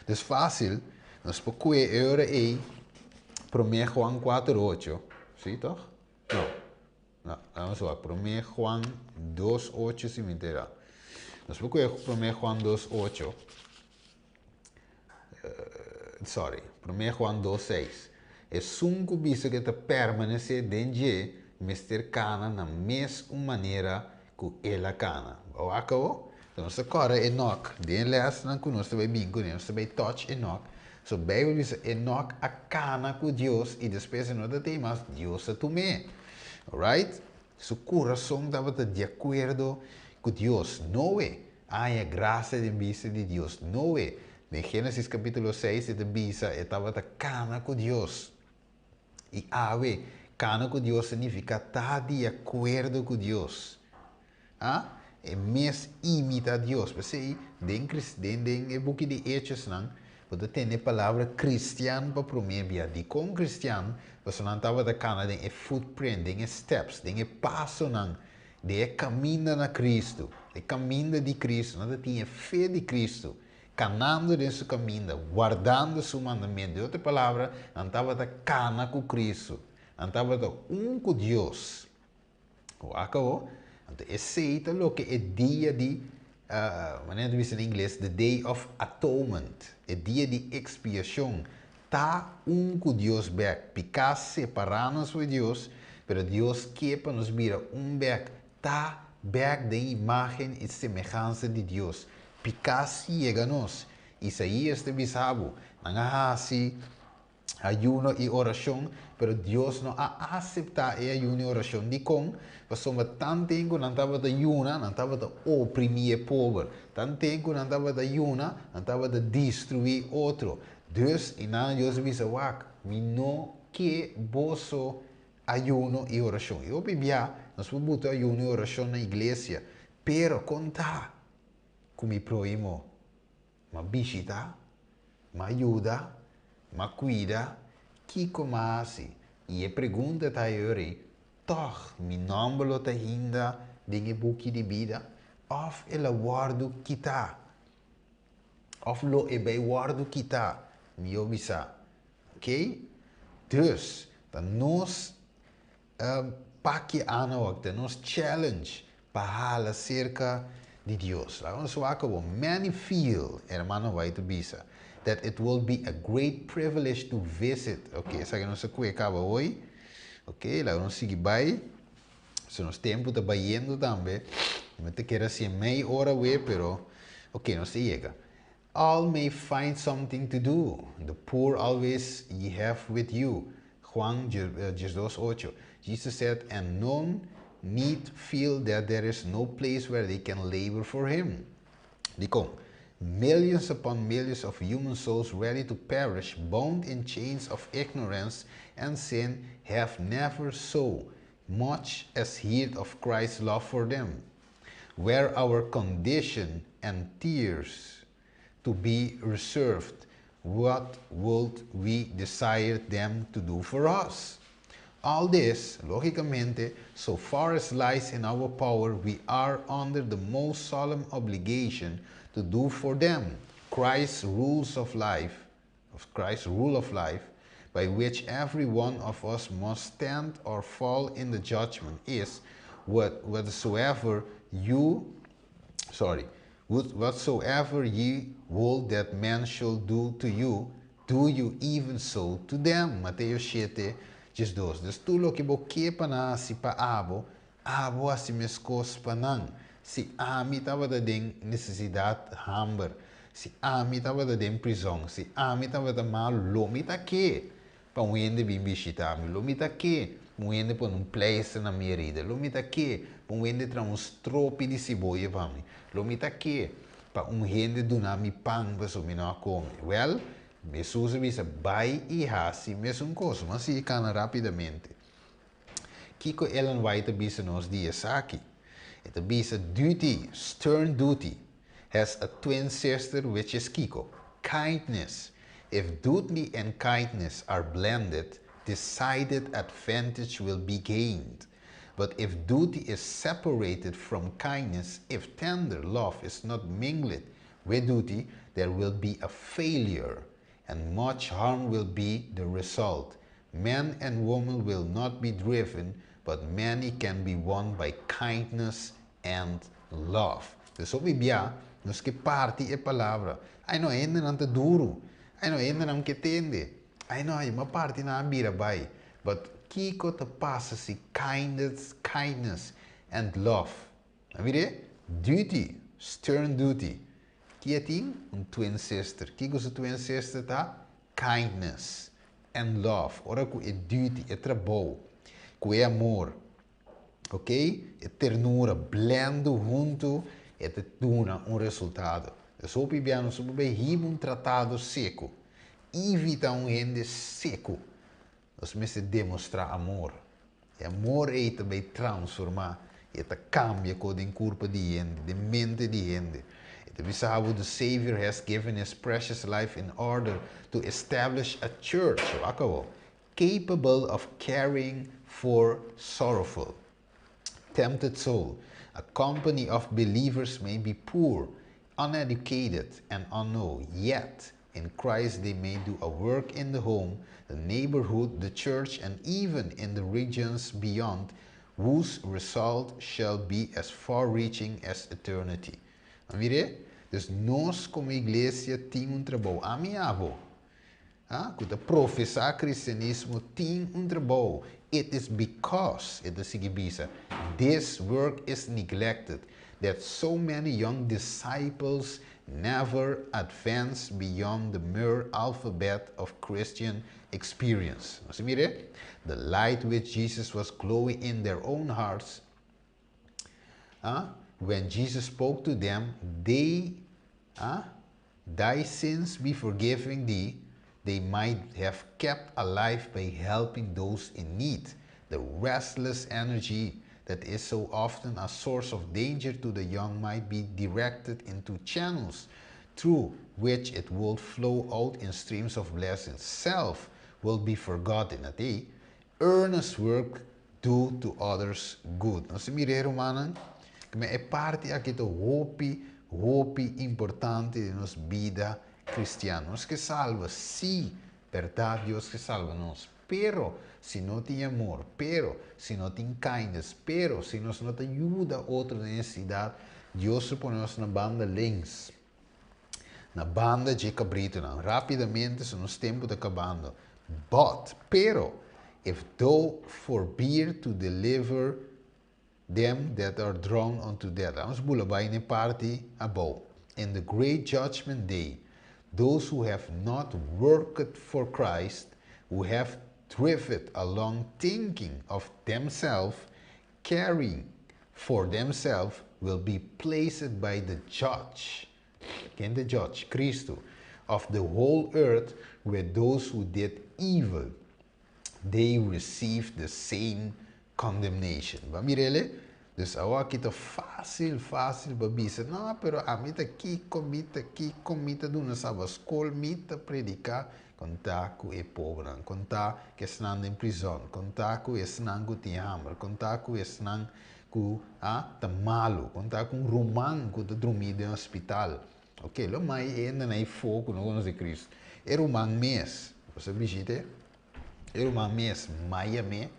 [SPEAKER 2] Dus fácil, nós podemos agora aí, 1 Juan 4:8, sim, toch? Não, vamos lá, 1 Juan 2:8 se me entera. Nós podemos 1 Juan 2:8. Sorry, 1 Juan 2:6. É sunco bisa que te permanece dentro Mr. Cana na mesma maneira que ela cana. O acabou? Então, nós agora Enoch, den les não conosco vai bem com nós vai touch Enoch. So, Bible diz Enoch a cana com Deus e depois não tem mais Deus a tomé. Alright? Su coração estava de acordo com Deus. Não é a graça de vista de Deus. Não é. Em Gênesis capítulo 6, ele bisa estava de cana com Deus. E ave, cana com Deus significa estar de acordo com Deus. Ah? É mais imita Deus. Você tem o book de Hechos, não? Você tem a palavra cristiano para prometer. De com cristiano, você não estava de cana, tem footprint, tem steps, tem passo, não? De caminho na Cristo. De caminho de Cristo. Não tem fé de Cristo. Canando de seu caminho, guardando seu mandamento. De outra palavra, não estava de cana com Cristo. Não estava de com Deus. Acabou? Então, aceita o que é dia de, maneira de dizer em inglês, the day of atonement. É dia de expiação. Tá com Deus back. Picar separar-nos de Deus, pero Deus quer para nos virar back. Tá back da imagem e semelhança de Deus. Picar ciega-nos. Isaías te bisabo. Nangahasi, ayuno e oração, pero Deus não aceita e ayuno e oração de com, porque tanto tempo não estava de ayuna, não estava de oprimir o pobre, tanto tempo não estava de ayuna, não estava de destruir outro. Dus, e não Deus disse, wak, me não que boso ayuno e oração. Eu bebia, nós vamos botar ayuno e oração na igreja, pero conta, como proimo, ma visita, ma ajuda, ma cuida, que comasi. E a pergunta está aí, toch, mi nome lo tá ainda de book de vida, of ele guardo kita, of lo e bij guardo kita, mi obisa, ok? Dus, dan nos pakje aan ook, dan nos challenge, para acerca de Deus. Lá vamos falar como many feel, hermano, vai te bisa. That it will be a great privilege to visit. Ok, essa que não se acaba hoje. Ok, lá vamos seguir bem. Se nos tempo está baiando também. Não te quero assim meia hora, pero ok, não se chega. All may find something to do. The poor always ye have with you. Juan 2:8. Jesus said, and none need feel that there is no place where they can labor for him. Dikom. Millions upon millions of human souls ready to perish, bound in chains of ignorance and sin, have never so much as heard of Christ's love for them. Were our condition and tears to be reserved, what would we desire them to do for us? All this, logicamente, so far as lies in our power, we are under the most solemn obligation to do for them Christ's rules of life, Christ's rule of life, by which every one of us must stand or fall in the judgment, is whatsoever ye will that man shall do to you, do you even so to them. Mateo 7:2. Dus tu lo que boque pana si pa abo assim mescos panang. Si ami tava da den necessidade hamber. Si ami tava da den prisão. Si ami tava da mal lomita que. Pa wende bim bishitami lomita que. Muende por um pleister na minha herida. Lo mita que, muende tra um stropi de cebola para mim. Lo mita que, para gente donar mi pão para so não come. Well, me susa bisa bai e hasi, mesmo coisa, mas se cana rapidamente. Kiko Ellen White bisa nos dias aqui. It bisa duty, stern duty, has a twin sister which is Kiko. Kindness. If duty and kindness are blended, decided advantage will be gained. But if duty is separated from kindness, if tender love is not mingled with duty, there will be a failure, and much harm will be the result. Man and woman will not be driven, but many can be won by kindness and love. Dus op ibia, nos que parte é palavra. Ai não ainda não tá duro. Ai não ainda não que tende. Ai não, uma parte na ambira vai. But kiko te passa se kindness and love. Na vire? Duty, stern duty. Que tem twin sister. Kiko se twin sister tá kindness and love. Ora ku é duty, é trabalho. Ku é amor. Ok? É ternura, blendo junto e te dona resultado. Dus op je bent op een tratado seco. Evita gente seco. Dus mensen demonstrar amor. E amor é também transformar. E te cambia com o corpo de gente, de mente de gente. E te visa how the Savior has given his precious life in order to establish a church, capable of caring for sorrowful, tempted soul. A company of believers may be poor, uneducated, and unknown, yet in Christ they may do a work in the home, the neighborhood, the church, and even in the regions beyond, whose result shall be as far-reaching as eternity. Mire? Dus nós como igreja temos trabalho amiável. Que professar cristianismo tem trabalho. It is because, this work is neglected, that so many young disciples never advance beyond the mere alphabet of Christian experience. The light which Jesus was glowing in their own hearts, when Jesus spoke to them, thy sins be forgiven thee, they might have kept alive by helping those in need. The restless energy that is so often a source of danger to the young might be directed into channels through which it will flow out in streams of blessings. Self will be forgotten. Earnest work do to others good. Nós miramos, mano, que é parte aqui do hopi importante de nossa vida cristiana. Nós que salva, sim, verdade, Deus que salva nós. Pero, se não tem amor, pero, se não tem kindness, pero, se nós não ajuda a outra necessidade, Deus se põe nós na banda links. Na banda de cabrito, não. Rapidamente, se nos tempo de acabando. But, pero, if thou forbear to deliver them that are drawn unto death. Vamos bulabay ni party above. In the great judgment day, those who have not worked for Christ, who have drifted along thinking of themselves, caring for themselves, will be placed by the judge. Again, the judge, Christo, of the whole earth, where those who did evil, they received the same condemnation. Va mirele? Dus agora aqui tá fácil para dizer, não, pero a mim tá aqui comita do não sabe escola, mita predicar, contar com é pobre, contar que estão em prisão, contar com estão com hambre, contar com estão com tá malo, contar com romano que tá dormindo no hospital. Ok, lo mais ainda não é fogo no nome de Cristo. É romano mês, você visita? É romano mês, maia me,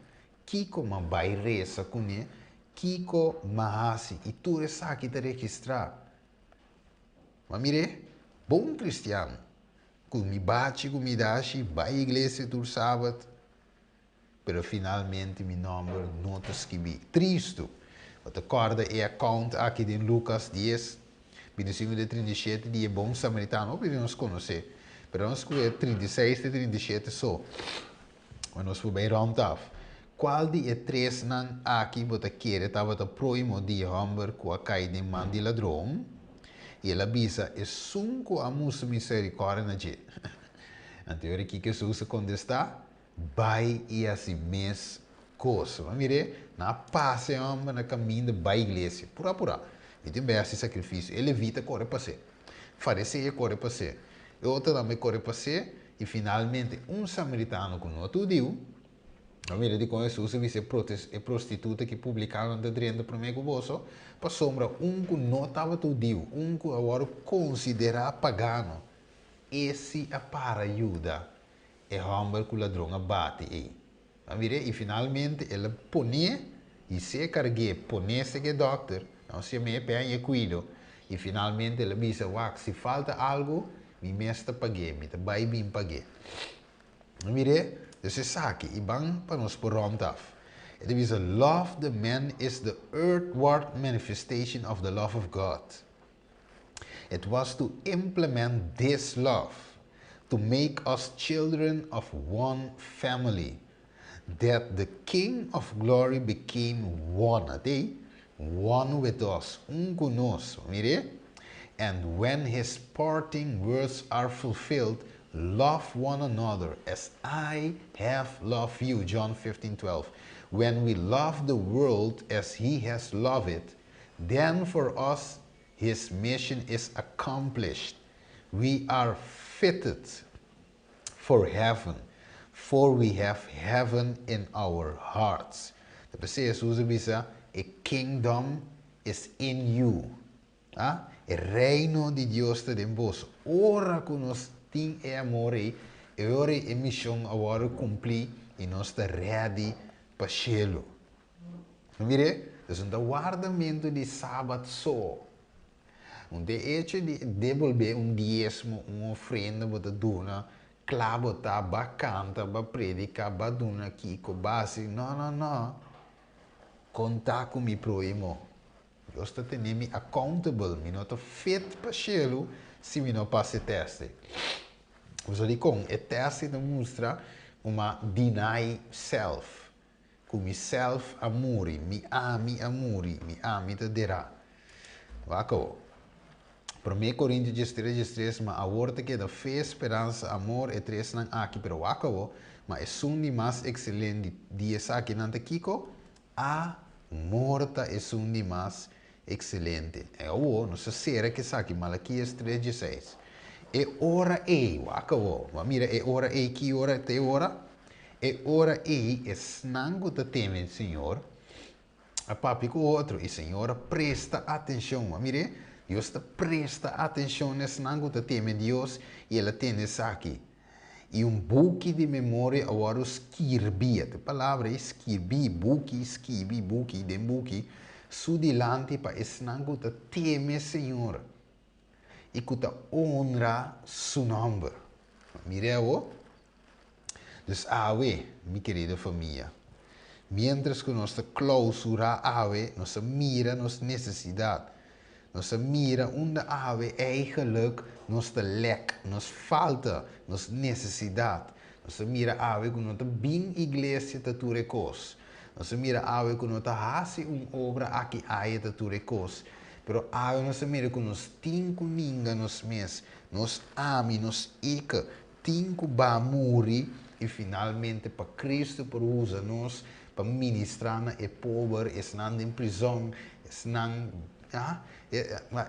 [SPEAKER 2] que como vai reza com ele. Kiko Mahasi, e tu sabe que te registrar. Mas mire, bom cristiano, que me bate, que me dashi, vai à igreja todo sábado, pero finalmente meu nome não te escrevi. Triste. Wat acorda é account aqui de Lucas 10, 25 de 37, de bom samaritano, que nós conhecemos, pero nós conhecemos 36 e 37 só. Mas nós vamos bem round off. qual di e tres nan aqui bota querer tava ta proimo di hamber com a cai de man de ladrão e ela bisa é sunco a musa misericórdia na je. Anterior aqui que se usa quando está vai e assim mes coisa. Mas mire, na passe na caminho da vai igreja, pura. E tem bem esse sacrifício, ele evita correr para ser. Fariseu corre para ser. Outro também corre para ser e finalmente samaritano que não tudo a mira de com Jesus é prostituta que publicaram de dentro para mim com você para sombra que não estava tudo que agora considera pagano esse é para ajuda é homem que o ladrão abate aí a mira e finalmente ela põe e se carregue põe se que doctor não se me pega e cuido e finalmente ela diz se falta algo me mesta paguei me vai bem paguei mire dus is aqui e bang para nos por af. It is a love the man is the earthward manifestation of the love of God. It was to implement this love, to make us children of one family, that the King of Glory became one. One with us, conosco. Mire? And when his parting words are fulfilled, love one another as I have loved you. John 15:12. When we love the world as he has loved it, then for us his mission is accomplished. We are fitted for heaven, for we have heaven in our hearts. Dat betekent, a kingdom is in you. El reino de Dios está en vos. Ora que nos tem amore, e ora a missão agora cumprir e nós está ready para o cielo. Mire, é um guardamento de sábado só. De hecho de devolver diezmo, uma ofrenda para dona, claro, tá, para cantar, para predicar, para dona aqui, com base. Não. Contar com meu próximo. Eu estou tendo me accountable, me não estou fit para o cielo se me não passe teste. Você diz com o teste demonstra uma deny self. Com me self amore, me ame te dirá. Waco. Para 1 Coríntios 13, mas a ordem que da fé, esperança, amor e três não aqui, pero waco, mas é um de mais excelente dia aqui não kiko, a morta é um de mais excelente. É o não se será que aqui Malaquias 3:16. É hora waco, mas mira é hora que hora te hora. É hora é snango te teme, Senhor. A papi com outro e Senhor presta atenção, mas mire Deus presta atenção nesse nango te teme Deus e ela tem isso aqui. E buque de memória agora escrevi. A palavra é escrevi, buque, de buque. Sudilante para esse nango te teme Senhor. E que te honra seu nome. Mire o. Dus awe, minha querida família. Mientras que nós clausura awe, nós mira nossa necessidade. Nós mira onde ave eigenlijk nos lek, nos falta, nos necessidade. Nós mira ave que não bem igreja te turecos. Nós mira ave que não hace obra aqui aí te turecos. Pero ave nós mira que nos tinco ninga nos mes, nos ame, nos ica, tinco ba muri e finalmente para Cristo por usa nós para ministrar na e pobre, esnan em prisão, esnan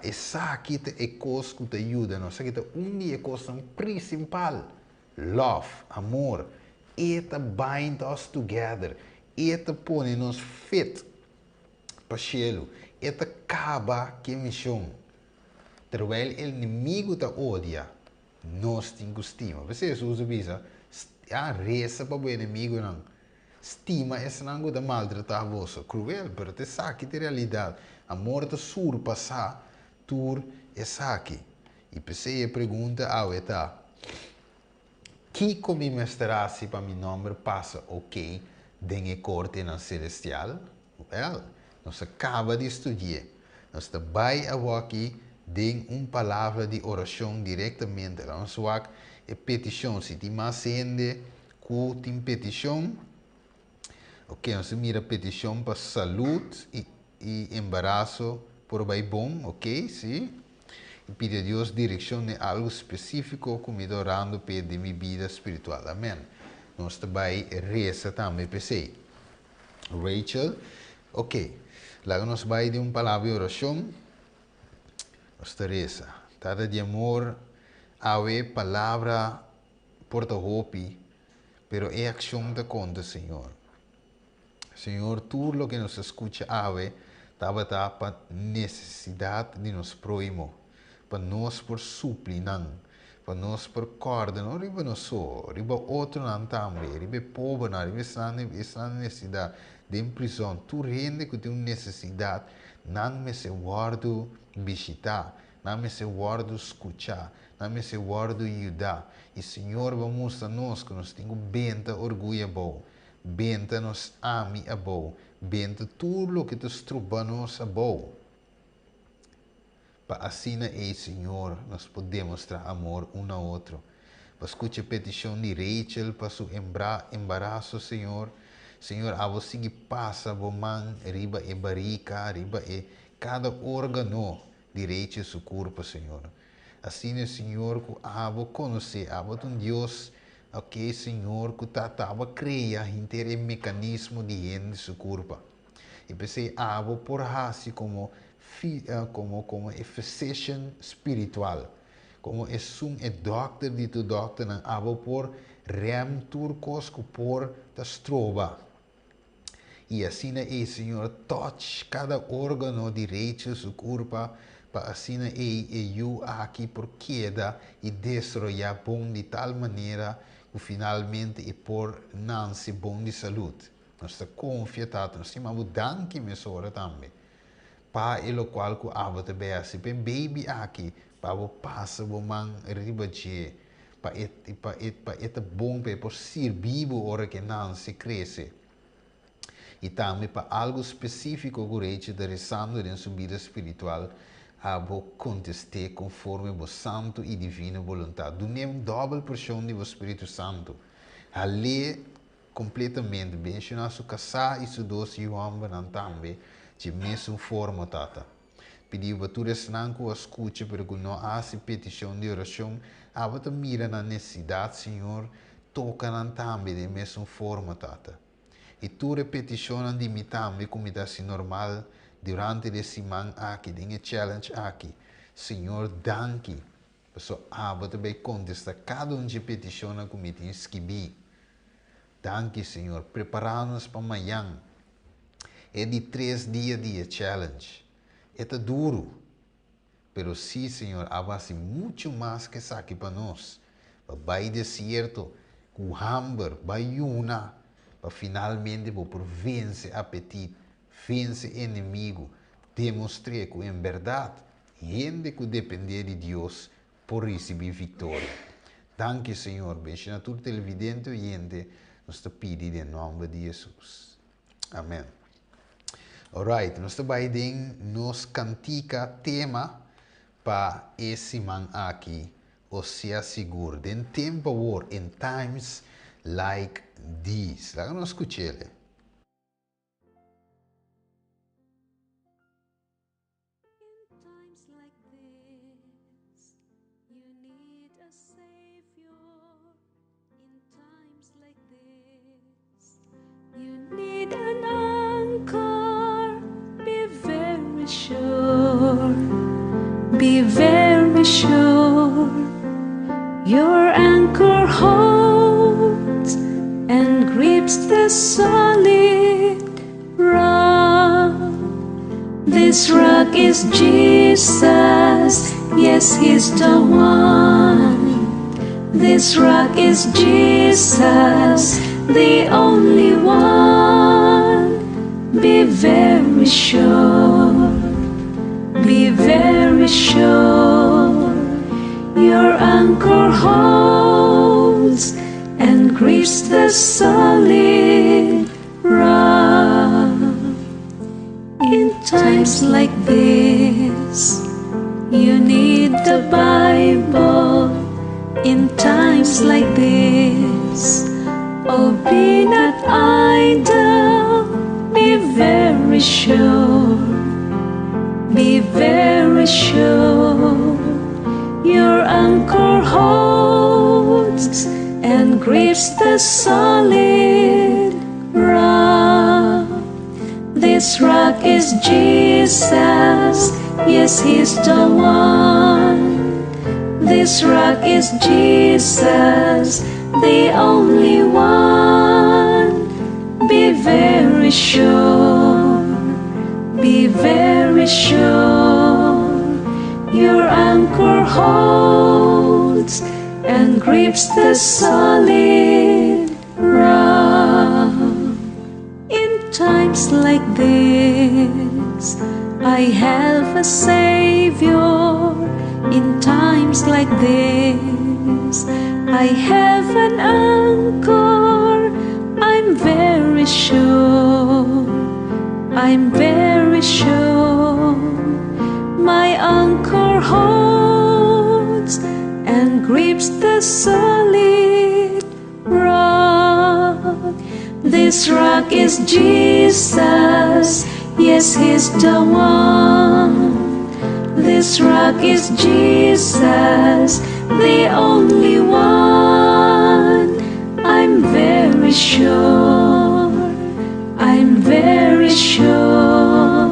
[SPEAKER 2] essa aqui é coisa que te ajuda, não? Essa aqui é uma coisa principal. Love, amor. Eta bind us together. Eta põe nos fit para o cielo. Eta acaba que missão. Terwijl o inimigo te odia, nós temos estima. Você usa visa, reza para o inimigo não. Estima é não de maltratar você. Cruel, mas te sabe de realidade. Amor te surpassar, tur é saque. E pensei a pergunta ao etá. Que como me estará se para meu nome passa ok dengue corte na celestial? Well, nós acaba de estudar. Nós vai aqui de palavra de oração diretamente. Nós vamos petição. Se tem mais gente que tem petição, Ok, nós mira petição para saúde e embaraço por bem bom, ok? Sim. E pede a Deus direção em algo específico, como orando para minha vida espiritual. Amém. Nós também reza também para si. Rachel, ok. Lá nós vai de palavra de oração. Nós reza. Tada de amor, ave palavra porta-hopi, pero é ação da conta, Senhor. Senhor, tudo o que nos escuta, ave, estava para necessidade de nos próximo, para nós por suplir, para nós por corda, não riba nós só, riba outro não também, riba pobre, não riba essa necessidade de prisão, tu rende que tem necessidade, não me se guardo visitar, não me se guardo escutar, não me se guardo ajudar, e Senhor, vamos mostrar nós que nós temos benta orgulho bom. Benta nos ami a bom, benta tudo o que nos troubanos a bom. Para assim, Senhor, nós podemos mostrar amor um ao outro. Para escutar a petição de Rachel, para seu embaraço, Senhor. Senhor, a você que passa, man, riba e barica, riba e cada órgão de Rachel, seu corpo, Senhor. Assim, Senhor, que a você conhecer, a você um Deus. Ok, Senhor, que estava criando inteiro mecanismo de gente seu corpo. E pensei, vou por assim como physician espiritual, como é doctor de tu doctor, vou por rem turcos que por das trova. E assim Senhor, touch cada órgão direito do seu corpo, para assim eu aqui por queda e destruir bom de tal maneira que finalmente é por não ser bom de saúde. Nós estamos confiados, nós temos danke mesora também. Para o qual que ava também assim, para baby aqui, para o passa o man ribaje, para é bom para por servir a hora que não se cresce. E também para algo específico que o rei está rezando em sua vida espiritual, a contestar conforme a santo e divina vontade. Donemos dobra porção do Espírito Santo. A ler completamente, bem, se nós casar e se doce e o homem também, de mesma forma, tata. Pediu para tu não que escute, porque não há petição de oração, a você mira na necessidade, Senhor, toca também de mesma forma, tata. E tu repetição de mim também, como está assim normal, durante a semana aqui, tem challenge aqui. Senhor, danke. Pessoal, você também contesta cada de petição que me tem escrevi. Danke, Senhor. Preparamos para amanhã. É de 3 dias de challenge. É duro. Pero sim, Senhor, há muito mais que isso aqui para nós. Vai deserto, com hambre, vai una, para finalmente por vencer apetite. Vence inimigo, demonstrar que em verdade, gente que depende de Deus por receber vitória. Danke, Senhor. Bendiga todo televidente e gente, nós te pedimos em nome de Jesus. Amém. Alright, nós também nos cantica tema para esse man aqui, ou seja, seguro. Den tempo war in times like these. Lá nós escutamos.
[SPEAKER 1] An anchor, be very sure, your anchor holds and grips the solid rock. This rock is Jesus, yes, He's the one. This rock is Jesus, the only one. Be very sure, be very sure, your anchor holds and grips the solid rock. In times like this, you need the Bible. In times like this, oh, be not idle. very sure, be very sure. Your anchor holds and grips the solid rock. This rock is Jesus, yes, He's the one. This rock is Jesus, the only one. Be very sure, be very sure. Your anchor holds and grips the solid rock. In times like this, I have a Savior. In times like this, I have an anchor. I'm very sure, I'm very sure. My anchor holds and grips the solid rock. This rock is Jesus, yes, He's the one. This rock is Jesus, the only one. I'm very sure, I'm very sure.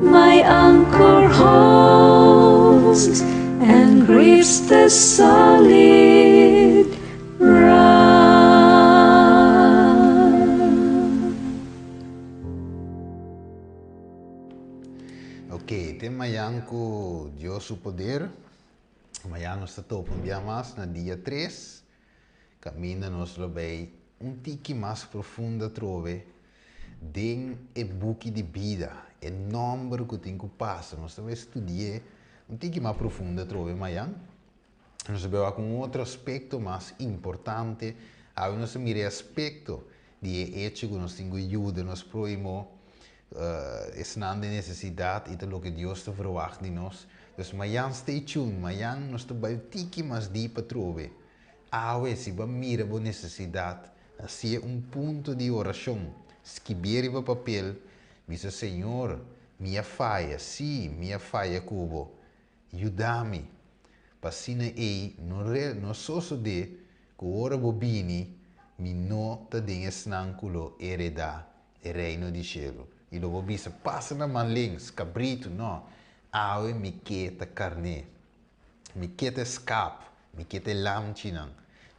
[SPEAKER 1] My anchor holds and grips the solid rock.
[SPEAKER 2] Ok, tema yang ku Dios su poder. Amanhã nós estamos um dia mais na dia 3. Caminha nós vai tiki mais profunda trove den e buque de vida. E número que tem que passar. Nós vamos estudar tiki mais profunda trove amanhã. Nós vamos com outro aspecto mais importante. Nós vamos aspecto de hecho que nós temos ajuda, nós proimo essa necessidade e tudo que Deus te verwacht de nós. Dus amanhã stay tuned, amanhã nós vamos tiki mais deep trove. Se você mira a necessidade, assim ponto de oração, escrever no papel, diz Senhor, minha falha, sim, minha falha cubo, ajuda-me, para assim não só de que ora bobini, mi não te dengue snanculo heredar o reino de cielo. E logo bisa passa na mão links, cabrito, não, me queta carne, me queta escape, me queta lamchinan,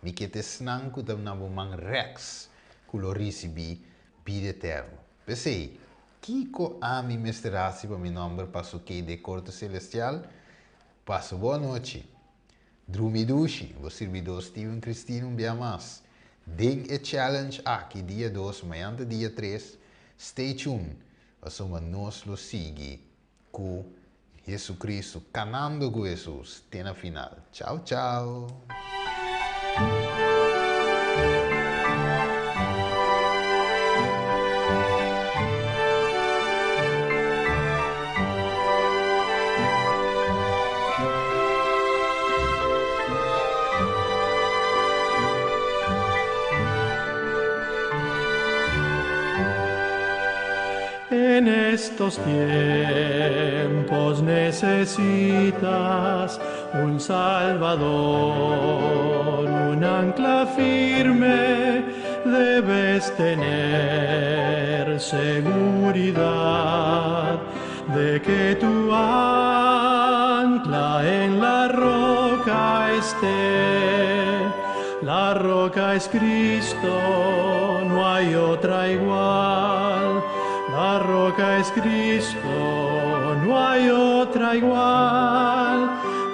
[SPEAKER 2] me queta snanku tam na man rex, culo recibi vida eterno. Pensei, Kiko ami mesterasi para mi nome passo que de corte celestial, passo boa noite. Drumidushi, o servidor Steven Cristino um dia mais. Den e challenge aqui dia 2, amanhã dia 3. Stay tuned. Vamos nos lo seguir com Jesus Cristo, canando com Jesus. Até na final. Tchau, tchau.
[SPEAKER 3] En estos tiempos necesitas un Salvador, un ancla firme, debes tener seguridad de que tu ancla en la roca esté. La roca es Cristo, no hay otra igual. La roca es Cristo, no hay otra igual.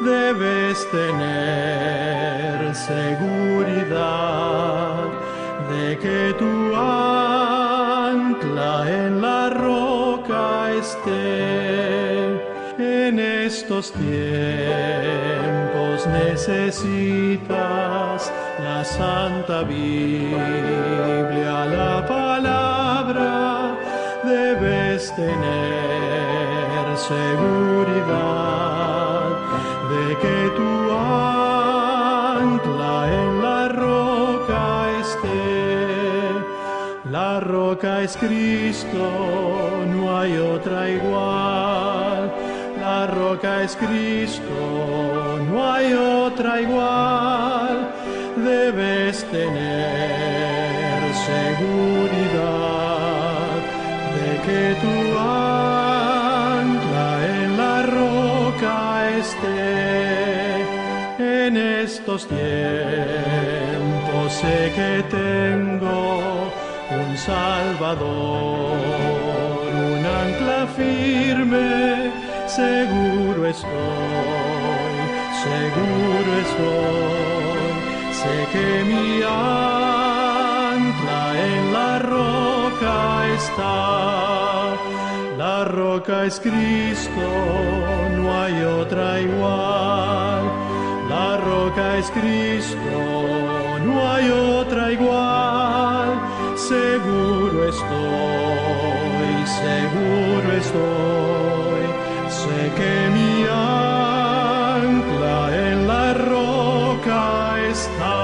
[SPEAKER 3] Debes tener seguridad de que tu ancla en la roca esté. En estos tiempos necesitas la Santa Biblia, la palabra. Debes tener seguridad de que tu ancla en la roca esté. La roca es Cristo, no hay otra igual. La roca es Cristo, no hay otra igual. Debes tener seguridad de que tu ancla en la roca esté. En estos tiempos sé que tengo un Salvador, un ancla firme, seguro estoy, seguro estoy. Sé que mi ancla en la roca está. La roca es Cristo, no hay otra igual. La roca es Cristo, no hay otra igual. Seguro estoy, seguro estoy. Sé que mi ancla en la roca está.